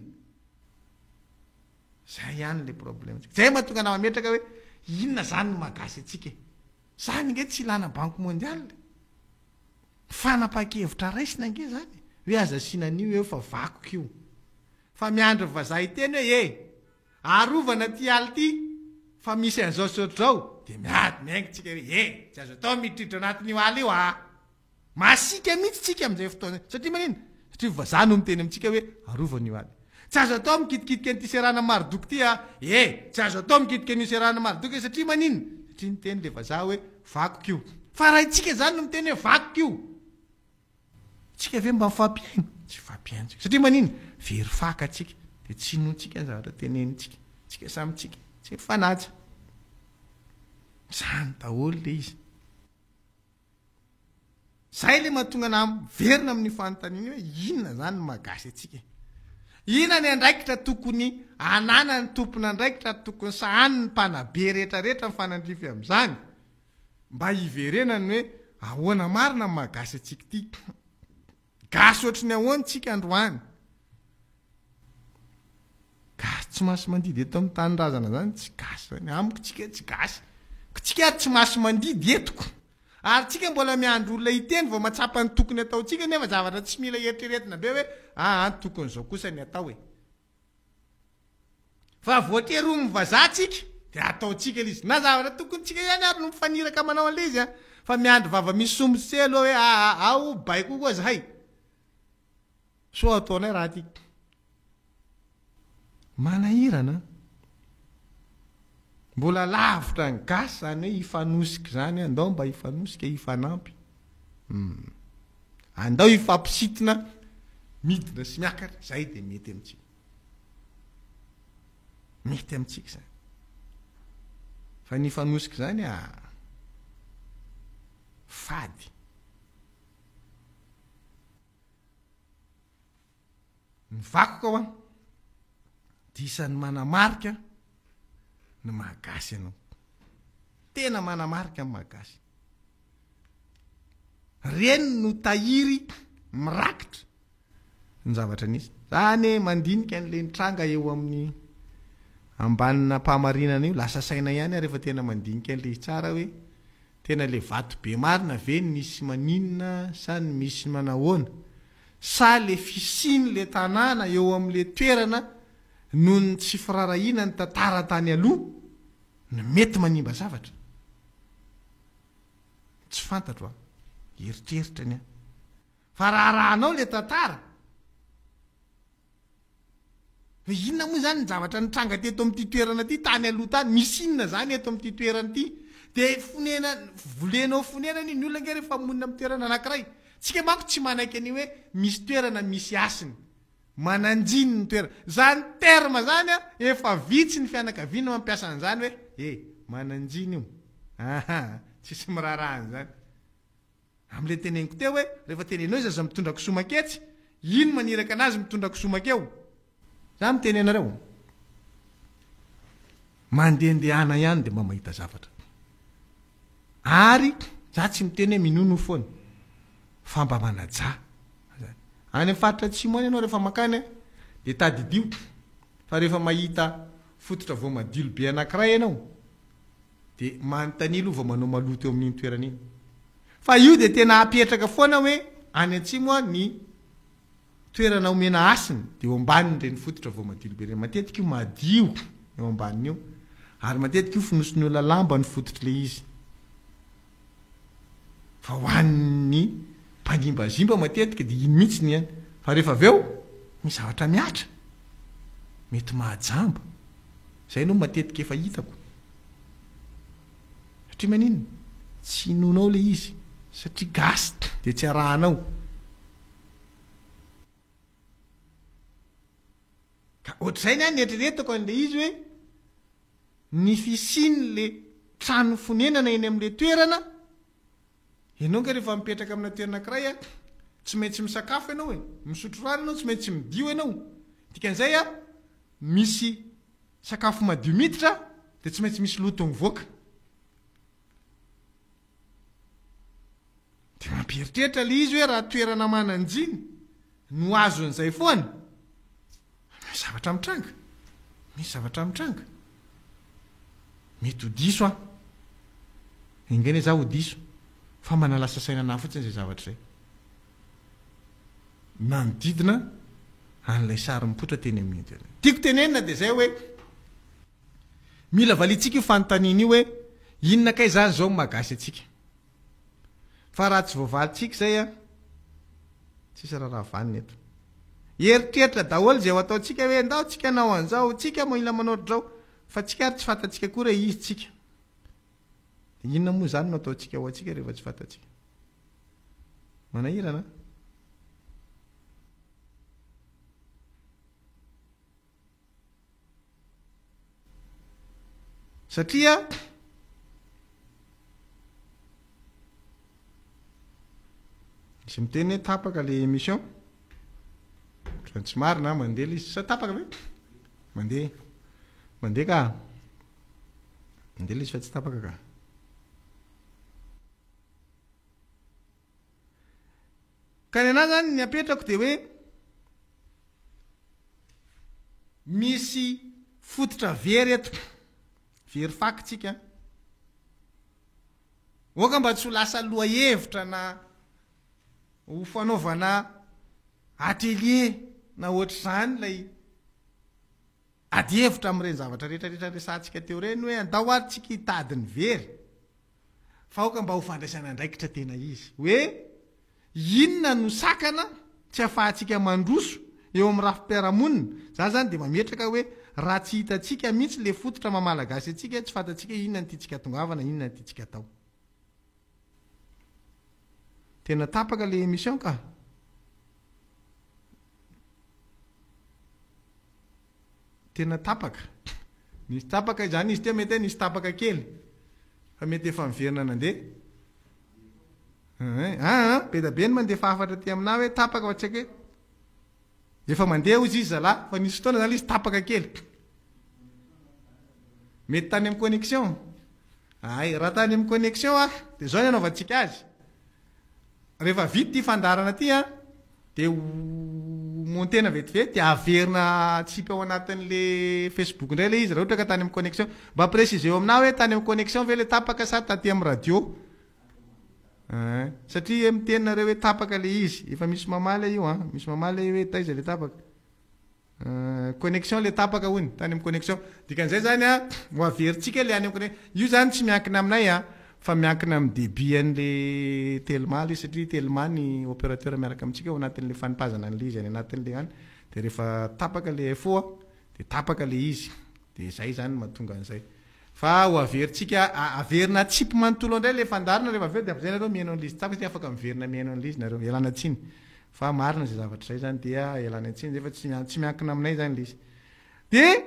zay ihany le problème zay mahatonga na mametraka hoe inona zany ny magasy atsika zany nge tsy ilana banque mondiale fanapa-kevitra raisina nge zany hoe aza sinan'io eo fa vakoka io fa miandro vazaha iteny hoe arovana ty aly ty fa misy an'izao sotr'zao de miady miaingy tsika hoe tsy azo atao midridra anatin'io aly io masika mihitsy tsika am'izay fotoana satria manina satria vazaha no miteny amintsika hoe arovany io any tsy azo atao mikitikitiky an'ity serana marodoky ty tsy azo atao mikitika an'io serana marodoky satria manino satria niteny le vazaha hoe vakoko io fa raha itsika zany no miteny hoe vakoko io tsika ve mba mifampiaino tsy fampiainotsika satria manino very faka atsika de tsy notsika ny zavatra tenenitsika tsika samytsika tsy fanatsa zany daholo le izy zay le mahatonga na verina amin'ny fanontaniana hoe inona zany magasy atsika inona ny andraikitra tokony anana ny tompona andraikitra tokony sahany ny mpanabe rehetrarehetra mifanandrify am'izany mba hiverenany hoe ahoana marina magasy atsika ty gasy ohatry ny ahoany tsika androany gasy tsy masy mandidy eto amin'ny tanyrazana zany tsy gasy zany amiko tsika tsy gasy tsika tsy masy mandidy etoko ary tsika mbola miandro olona iteny vao matsapa ny tokony ataotsika nefa zavatra tsy mila eritreretina be hoe tokony zao kosa ny atao e fa voatery ho mivazaha tsika de ataotsika le izy na zavatra tokony tsika ihany ary no mifaniraka manao an'le izy fa miandro vava misy sombitsy aloha hoe ao baiko koa zahay so ataonay raha ty manahirana mbola lavitra ny gasy zany hoe hifanosika zany andao mba hifanosika hifanampy andao hifampisitona midina sy miakatra zay de mety amintsika zany fa ny hifanosika zany fady ny vakoka ao disan'ny manamarika ny mahagasy anao tena manamarika ny mahagasy reny no tahiry mirakitra ny zavatra nisy zany mandinika n'le nitranga eo amin'ny ambanina mpamarinana io lasa saina ihany rehefa tena mandinika an'le tsara hoe tena le vato be marina ve misy maninona sa ny misy manahoana sa le fisiny le tanàna eo amin'le toerana noho ny tsy firarahina ny tantara tany aloha no mety manimba zavatra tsy fantatro eritreritra ny fa raharahanao le tantara hoe inona moa zany ny zavatra nitranga teto amin'ity toerana ty tany aloha tany misy inona zany eto amin'ity toerana ty de fonena volenao fonenany ny olona nge rehefa monina amin'ny toerana anankiray tsika manko tsy manaiky an'io hoe misy toerana misy asiny mananjiny ny toerana zany terma zany efa vitsy ny fianakaviana mampiasa an'izany hoe mananjiny io tsisy mirarahany zany am'le teneniko teo hoe rehefa tenenao izy aza mitondra kisomaketsy ino maniraka anazy mitondra kisomakeo za mitenenareo mandehandehana ihany de mba mahita zavatra ary za tsy miteny hoe minono foana fa mba manaja any amin'ny faritra atsimo any ianao rehefa makany de tadidio fa rehefa mahita fototra vao madilo be anankiray ianao de manotanilo vao manao maloto eo amin'iny toerana iny fa io de tena apetraka foana hoe any atsimo ny toerana omena asiny de eo ambaniny reny fototra vao madilo be reny matetika io madio eo ambaniny io ary matetika io finosony olona lamba ny fototry le izy fa hoan'ny mpandimbazimba matetika de iny mihitsy ny any fa rehefa aveo misy zavatra miatra mety mahajamba zay no matetika efa hitako satria manino tsy inonao le izy satria gasy de tsy arahanao ka ohatr'izay ny any eritreretako an'le izy hoe ny fisiny le trano fonenana eny am'le toerana ianao nga rehefa mipetraka amina toerana kiray tsy maintsy misakafo ianao misotro rano ianao tsy maintsy midio ianao dikan'izay misy sakafo madio miditra de tsy maintsy misy loto mivoaka de mampieritreritra le izy hoe raha toerana mananjiny no azo an'izay foana misy zavatra mitranga mety ho diso ingany za ho diso fa manalasa sainana fotsiny zay zavatra zay manodidina an'ilay sary mipotra teny amin'ny toerana tiako tenenina de zay hoe mila valitsika io fanontaniana io hoe inona kay zany zao magasy atsika fa raha tsy voavalitsika zay tsisy raha vanina eto Eritreritra daholo zay ataontsika hoe ndao tsika nao an'izao, tsika moa ila manaotra zao, fa tsika ary tsy fantatsika koa raha izy tsika. Inona moa zany no ataontsika ho antsika rehefa tsy fantatsika? Manahirana? Satria misy miteny hoe tapaka le émission. Tsy marina mandeha izy sa tapaka ve? Mandeha ka. Mandeha izy fa tsy tapaka ka. Ka ny anahy zany ny apetrako dia hoe misy fototra very eto, very fakitsika. Oka mba tsy ho lasa loha hevitra na ho fanaovana atelier na ohatr' izany ilay ady hevitra amin'ireny zavatra rehetrarehetra resantsika teo ireny hoe andao ary tsika hitady ny very, fa oka mba ho fandraisana andraikitra tena izy hoe inona no sakana tsy ahafahantsika mandroso eo amin'ny rafim-piarahamonina. Za zany dia mametraka hoe raha tsy hitantsika mihitsy le fototra mamalagasy atsika, tsy fantatsika inona ny tiantsika tongavana, inona ny tiantsika atao. Tena tapaka le émission ka. Tena tapaka. Nisy tapaka izany izy teo mety nisy tapaka kely. Fa mety efa miverina nandeha. Be da be ny mandeha fahafatra ty amina hoe tapaka fa tsaka hoe efa mandeha hozy izy zalahy, fa nisy fotoana zany izy tapaka kely. Mety tany amin'ny connexion. Raha tany amin'ny connexion dia zao ny anaovantsika azy. Rehefa vita ty fandarana ty dia montena vetivety dia averina tsipy ao anatin'le Facebook indray le izy raha ohatra ka tany amin'ny connexion. Mba précise eo amina hoe tany amin'ny connexion ve le tapaka sa taty amin'ny radio. Satria mitenareo hoe tapaka le izy, efa misy mamaly io misy mamaly hoe taiza le tapaka. Connexion le tapaka hono tany amin'ny connexion. Dikan'izay zany ho averintsika le any amin'ny connexion. Io zany tsy miankina aminay fa miankina amin'ny débit an'le Telma le, satria Telma ny opérateur miaraka amintsika ao anatin'le fanipazana an'le izy any anatin'le any. Dia rehefa tapaka le FO dia tapaka le izy. Dia zay zany mahatonga an'izay. Fa ho averintsika averina tsipy manontolo indray le fandarina rehefa aveo dia am'izay nareo mihaino an'le izy. Tsy afaka miverina mihaino an'le izy nareo, ialana tsiny. Fa marina zay zavatra zay zany dia ialana tsiny zay fa tsy miankina aminay zany le izy. Dia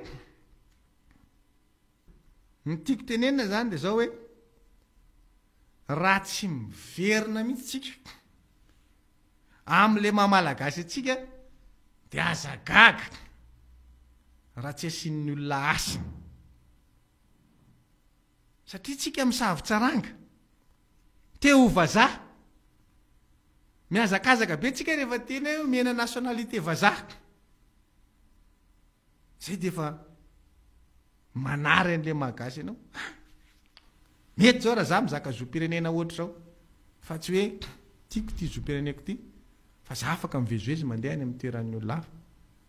ny tiako tenenina zany dia zao hoe raha tsy miverina mihitsy tsika amin'le mamalagasy atsika dia azagaga raha tsy asian'ny olona asa. Satria tsika misavotsaranga teo ho vazaha, miazakazaka be tsika rehefa tena hoe mena nationalité vazaha. Zay dia efa manary an'le malagasy ianao. Mety zao raha za mizaka zom-pirenena ohatra zao, fa tsy hoe tiako ty zom-pireneko ty, fa za afaka mivezivezy mandeha any amin'ny toeran'ny olona hafa,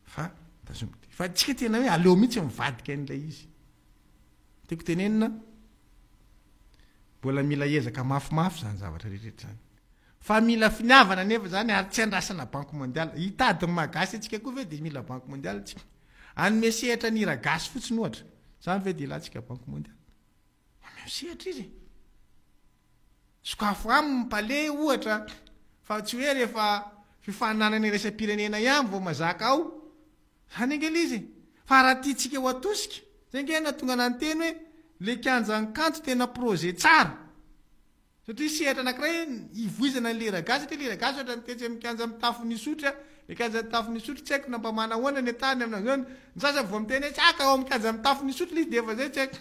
fa tazomiko ty. Fa tsika tena hoe aleo mihitsy mivadika an'ilay izy. Tiako tenenina mbola mila ezaka mafimafy zany zavatra rehetra zany. Fa mila finiavana nefa zany ary tsy andrasana banque mondiale. Hitady ny malagasy atsika koa ve dia mila banque mondiale tsika. Anome sehatra ny ragasy fotsiny ohatra. Zany ve dia ilatsika banque mondiale. Sehatra izy. Sokafo aminy palais ohatra, fa tsy hoe rehefa fifaninanana irasam-pirenena ihany vao mazaka ao. Zany angela izy. Fa raha tiantsika ho atosika, zay angela tonga nanteny hoe le kianjan'ny kanto tena projet tsara. Satria sehatra anankiray ivoizana le ragasy, satria le ragasy ohatra nitetsy amin'ny kianja amin'ny tafon'ny sotra, le kianja amin'ny tafon'ny sotra tsy haiko nampamana ahoana ny tany amin'izao. Ny sasa vao miteny hoe tsaka ao amin'ny kianja amin'ny tafon'ny sotra izy dia efa zay tsy haiko.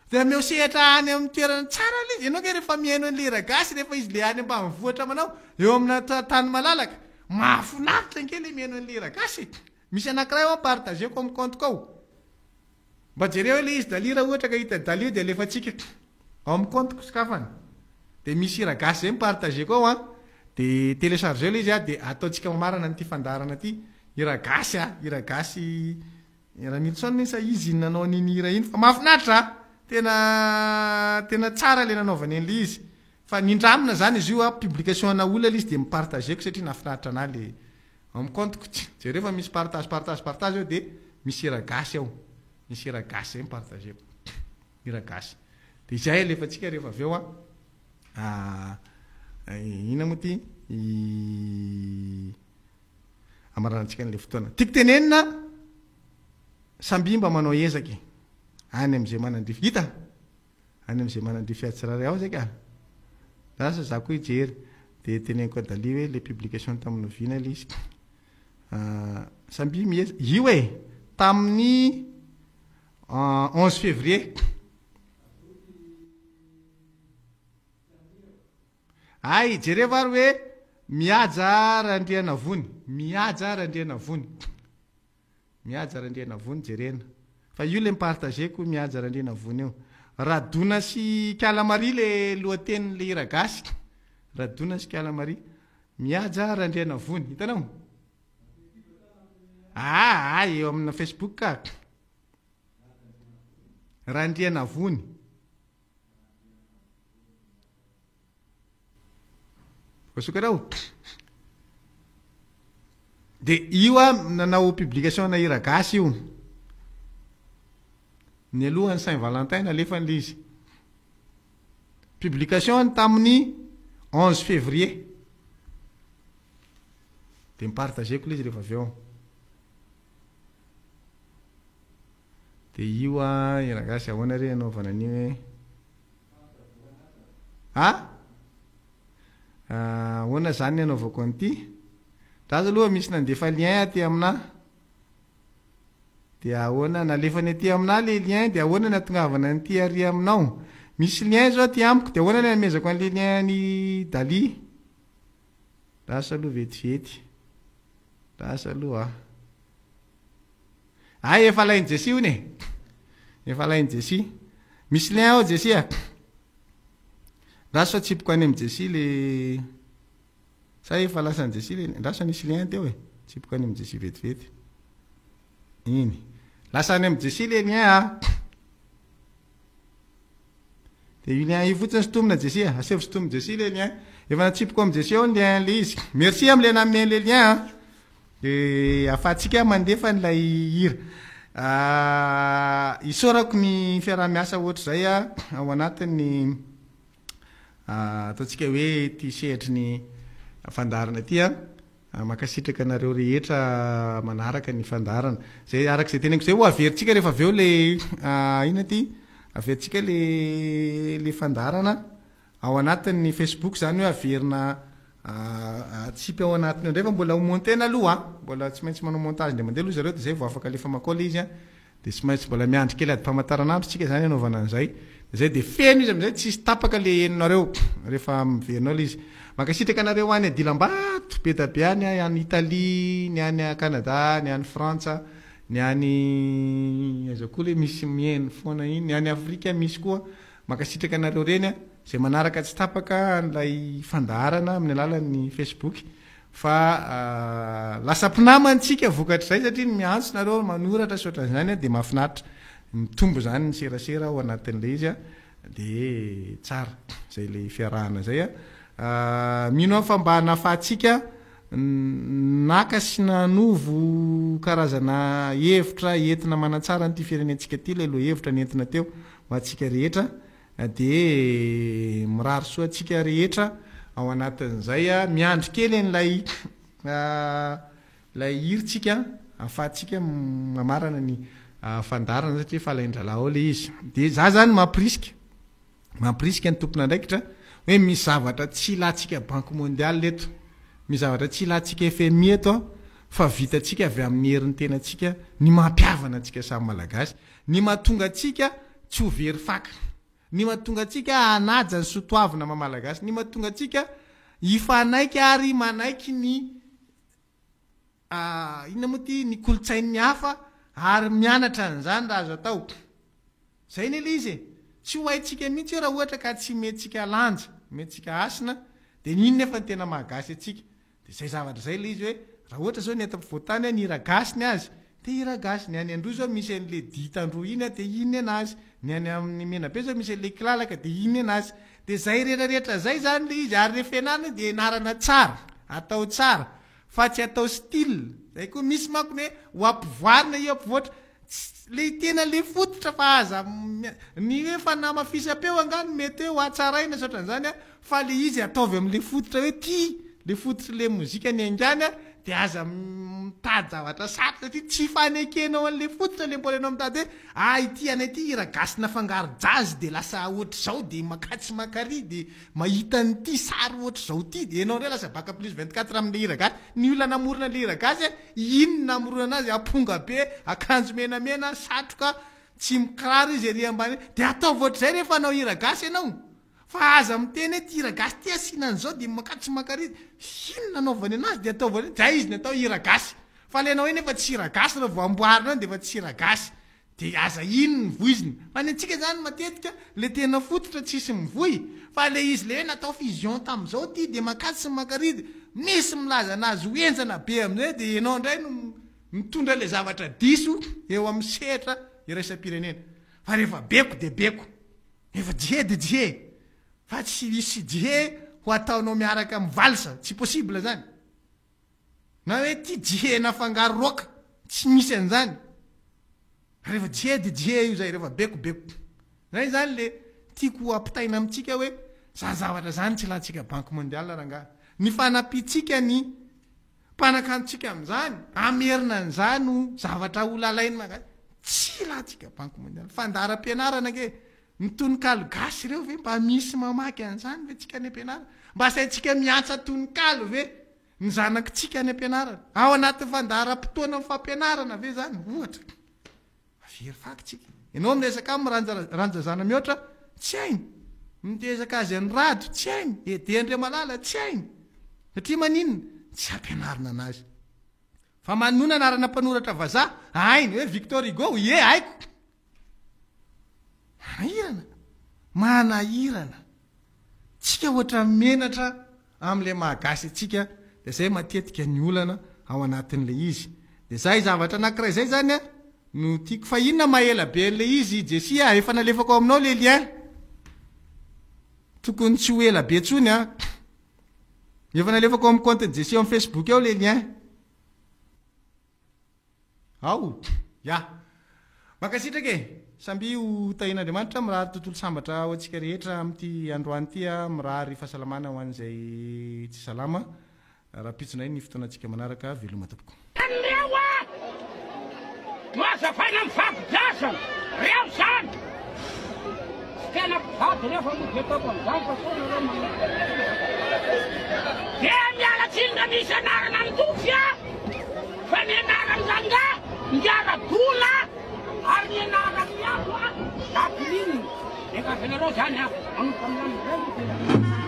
Dia meo sehatra any amin'ny toerana tsara le izy. Ianao ke rehefa mihaino an'le ragasy rehefa izy le any ambanivohitra manao eo amina tany malalaka, mahafinaritra anke le mihaino an'le ragasy. Misy anankiray ao partageko amin'ny compte kao. Mba jereo hoe le izy dalira ohatra ka hita dalio dia alefatsika ao amin'ny compte sokafany. Dia misy ragasy zay mipartageko ao dia téléchargeo le izy dia ataontsika mamarana n'ity fandarana ty. Iragasy iragasy raha militsona sa izy nanao an'iny hira iny fa mahafinaritra. Tena tsara le nanaovany an'le izy. Fa nindramina zany izy io publication ana olona le izy dia mipartageko satria nafinaritra anahy le amin'ny compte je rehefa misy partage eo de misy iragasy ao, misy iragasy zay mipartage iragasy de izay alefatsika rehefa avy eo ina moa ty amaranantsika n'le fotoana tiako tenenina sambimba manao ezaky any am'izay manandrify hita any am'izay manandrify atsirary ao zay ka lasa za koa hijery de teneniko adali hoe le publication tamin'ny novina le izy samby mieza io e tamin'ny 11 février ay jereva ary hoe mihaja randriana vony mihaja randriana vony mihaja randriana vony jerena fa io le mipartageko mihaja randriana vony eo radona sy kalamari le lohatenin'le iragasy radona sy kalamari mihaja randriana vony hitanao ay eo amina Facebook ka randriana vony kosokarao de io nanao publication na iragasy io ny alohan'ny Saint Valentin alefa n'le izy publication tamin'ny 11 février de mipartageko le izy rehefa avy eo de io iragasy ahoana re anaovana an'io hoe ahoana zany anaovako an'ity raza aloha misy nandefa lien aty amina de ahoana nalefany aty amina le lien de ahoana natongavana an'ity ary aminao misy lien zao aty amiko de ahoana ny amezako an'le lien ny dali rasa aloha vetivety rasa aloha ay efa lainy Jesy ony efa lainy Jesy misy lien ao Jesy rasa atsipiko any amy Jesy le sa efa lasany Jesy le rasa nisy lien teo e tsipiko any amy Jesy vetivety iny lasa any amy Jesy le lien de io lien io fotsiny sotomina Jesy asevo sotomina Jesy le lien efa natsipiko amy Jesy ao ny lien le izy merci am'le namene le lien de afatsika mandefa n'lay hira isorako ny fiarahamiasa ohatra zay ao anatin'ny ataontsika hoe ty sehitry ny fandarana ty makasitraka anareo rehetra manaraka ny fandarana zay arak'izay teneniko zay ho averintsika rehefa avy eo le ina ty averintsika le fandarana ao anatin'ny Facebook zany hoe averina tsipy ao anatiny eo ndrefa mbola ho montena aloha mbola tsy maintsy manao montage de mandeha aloha zareo de zay vao afaka lefa makola izy de tsy maintsy mbola miandry kely ady famantaranandro tsika zany anaovana an'izay zay de feno izy am'izay tsisy tapaka le heninareo rehefa miverinao le izy makasitraka anareo any Adilambato be da be any any Italie ny any Canada ny any Frantsa ny any aza koa le misy mihaino foana iny ny any Afrika misy koa makasitraka anareo reny zay manaraka tsy tapaka n'lay fandarana amin'ny alalan'ny Facebook fa lasa mpinamantsika vokatra zay satria miantso nareo manoratra sotran'izany de mahafinaritra mitombo zany ny serasera ao anatin'le izy de tsara zay le fiarahana zay mino fa mba nafahatsika naka sy nanovo karazana hevitra entina manatsara n'ity firenentsika ty le lo hevitra nentina teo ho atsika rehetra de mirary soa atsika rehetra ao anatin'izay miandry kely n'lay lay hiritsika afahatsika mamarana ny fandarana satria fa laindralao le izy de za zany mampirisika ny tompona ndraikitra hoe misy zavatra tsy ilatsika banque mondiale leto misy zavatra tsy ilatsika FMI eto fa vitatsika avy amin'ny herin'ny tenatsika ny mampiavana atsika samy malagasy ny mahatonga atsika tsy ho very faka ny mahatonga atsika anaja ny sotoavina mamalagasy ny mahatonga atsika ifanaiky ary manaiky ny ina moa ty ny kolotsain'ny hafa ary mianatra an'izany raha azo atao zay ny le izy tsy ho haitsika mihitsy raha ohatra ka tsy mentsika lanja mentsika asina de niny nefa ny tena mahagasy atsika de zay zavatra zay le izy hoe raha ohatra zao ny ata-voatany ny iragasy ny azy de iragasy ny any androa zao misy an'le ditandroa iny de iny anazy ny any amin'ny menabe zao misy an'le kilalaka de iny anazy de zay rehetrarehetra zay zany le izy ary refenana de enarana tsara atao tsara fa tsy atao style zay koa misy mako ne ho ampivoarina io ampivoatra le tena le fototra fa aza ny hoe fa namafisapeo angano mety hoe ho atsaraina sotran'izany a fa le izy ataovy am'le fototra hoe ty le fototra le mozika ny angany a de aza mitady zavatra sarotra satria tsy fanekenao an'le fototra le mbola anao mitady hoe ity anay ty iragasina fangaro jazz de lasa ohatry zao de makatsy makary de mahita nyty sary ohatry zao ty de ianao ndray lasa baka plus 24 am'le iragasy ny olona namorona le iragasy ino namorona anazy aponga be akanjo menamena satroka tsy mikiraro izy ery ambany de atao voatra zay rehefa anao iragasy ianao fa aza miteny hoe ty iragasy ty asinan'izao de makatsy makary ino nanaovany anazy de atao voatra zay izy ny atao iragasy fa lenao eny efa tsy iragasy raha vao amboarina de efa tsy iragasy de aza ino ny voiziny fa ny antsika zany matetika le tena fototra tsisy mivoy fa le izy le hoe natao fusion tam'izao ty de makatsy makary misy milaza anazy hoenjana be amin'izay de ianao indray no mitondra le zavatra diso eo amin'ny setra iraisam-pirenena fa rehefa beko de beko efa jihe de jihe fa tsy isy jihe ho ataonao miaraka mivalsa tsy possible zany na hoe ty jihena fangaro roka tsy misy an'izany rehefa jihe de jihe io zay rehefa bekobeko zay zany le tiako ampitaina amitsika hoe za zavatra zany tsy lahantsika banque mondiale rangaha ny fanapitsika ny mpanakantsika am'izany amerina an'izano zavatra olalainy maka tsy lahantsika banque mondiale fandaram-pianarana ke nytononkalo gasy ireo ve mba misy mamaky an'izany ve tsika any ampianarana mba saintsika miantsa tononkalo ve ny zanakitsika any ampianarana ao anaty fandaram-potoana ny fampianarana ve zany ohatra avery fakitsika ianao miresaka miranja zana mihoatra tsy hainy mitezaka azy any rado tsy hainy edendre malala tsy hainy satria maninona tsy ampianarina anazy fa manona anarana mpanoratra vazaha hainy hoe Victor Hugo haiko manahirana tsika ohatra menatra am'le mahagasy atsika de zay matetika ny olana ao anatin'le izy de zay zavatra anankiray zay zany a no tiako fa inona mahela be n'le izy Jessia efa nalefako aminao le lien tokony tsy ho ela be tsony a efa nalefako amin'ny compte Jessia amin'ny Facebook ao le lien ao makasitraka samby ho tahin'Andriamanitra mirary tontolo sambatra ho antsika rehetra amin'ity androany ity mirary fahasalamana ho an'izay tsy salama raha pitsonay ny fotoanantsika manaraka veloma tompoko mazafaina mifampidasa reo zany tena mpivady rehefa mojetako am'izany fa sona reo de mialatsiny misy anarana mitofy fa ny anarany zanga ndiara-dola ary ny anarany miabo dapilininy eka venareo zany manompo amin'any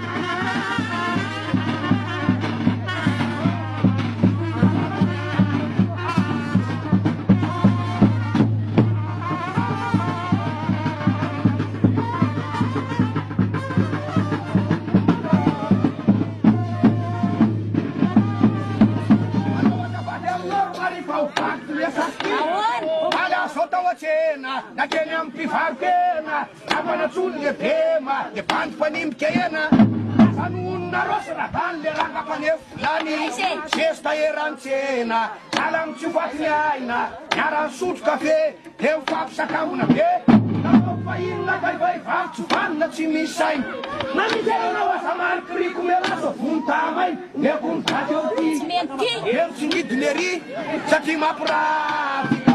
na keny amin'ny mpivarokena napanatsony le bema de bandimpanimika ena fanonona rosy rahatany le rangam-panefo lany sesta erantsena ala amin'ny tsy hofatiny aina miarany sotro kafe de mifampisakambona be nafainona vaivay tsy vanina tsy misy sainy na miseranao asamanikriko melaso vonitamainy leko mitady eo ty elo tsy nidiny ery satria mampiravy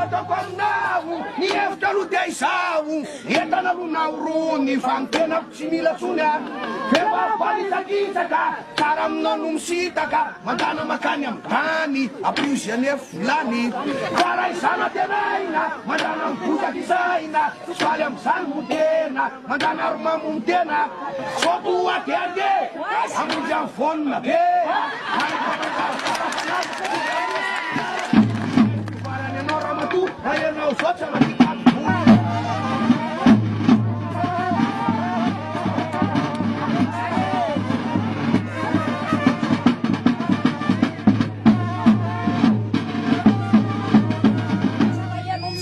ataoko aminao ny hevitra aloha de izao entana aloha naorony fa ny tenako tsy mila tsony a fefapalisakisaka tsara aminao no misitaka mandana makany am'tany ampiozy anefo volany fa raha izana tenaina mandana mibosaky isaina soaly am'izany motena mandana aromamo tena soto adeade amonjy amin'ny vonina be Ayanao sotra makikapona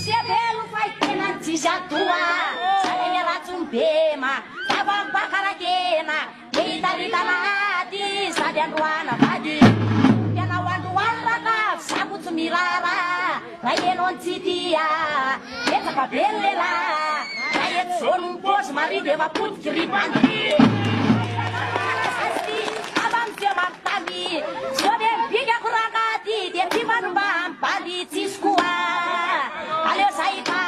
Siabelo fai tena tijatua Salenya ratsumbema Sabang bakarakena Kita ditalati androana vady ianao androany raka sabotsy mirara na ianao antsidia etsaka be ny lehilahy na eto zao no mipôzy mari de mapodiky ribandy ava amizia mampitamy zao de mibigako rakaty de ty manomba ambaly tsisy koa aleo zay ka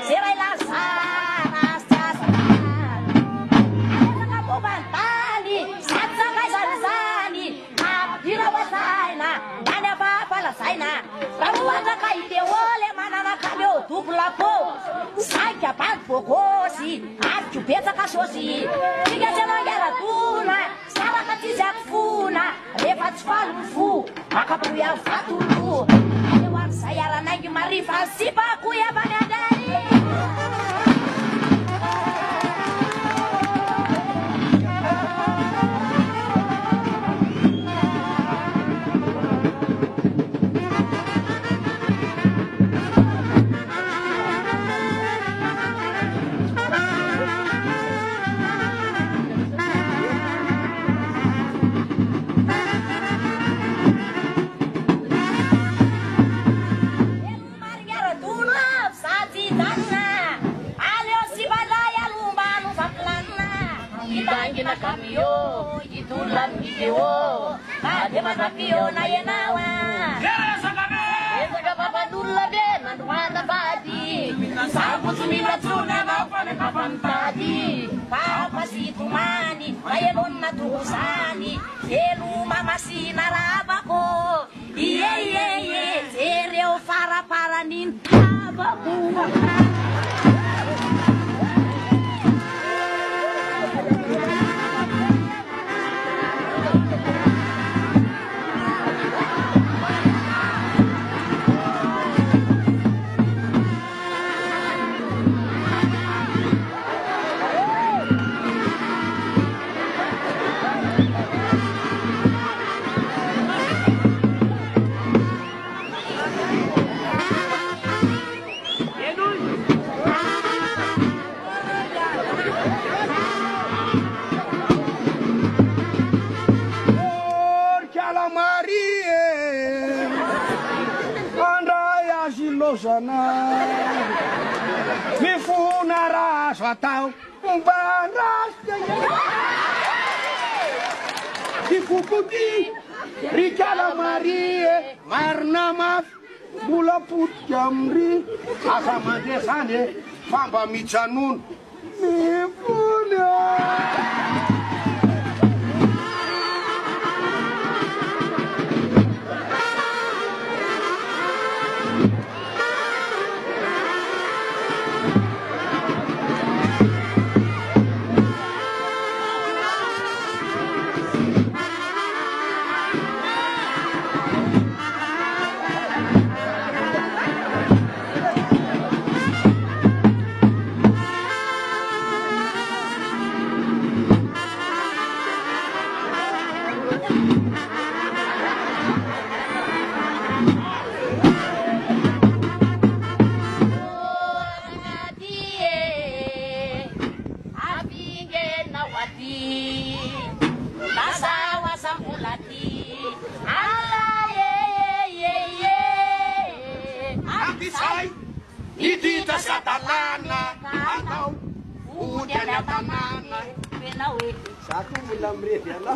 zay ray lazara syasaka bobantaly sady sakaizany zany apira oazaina any avapalazaina ramoatra ka ideole mananakabeo doublapô saika bady bôgôsy aiko betsaka sôsy fikatsanangaradona saraka tsisy akofona rehefa tsy falo fo makapoya vatolo aleo am'izay aranaiky marifa sipako avany andary Kamio, itulah video, ada mana video na yenawa. Esa kapapa dula de, manduana badi. Sabu sumila tuna na pane kapantadi. Papa si tumani, ayelon na tusani. Elu mama si narabako. Iye, sereo fara para nintabaku. Mi fu una rasva tau un banrasca di fukuti ricala marie marnamaf bula putjamri asama desane famba michanun mi funa Idita sa talana, ataw, unya na tanana, Penawe. Satu bulan beri dia lah.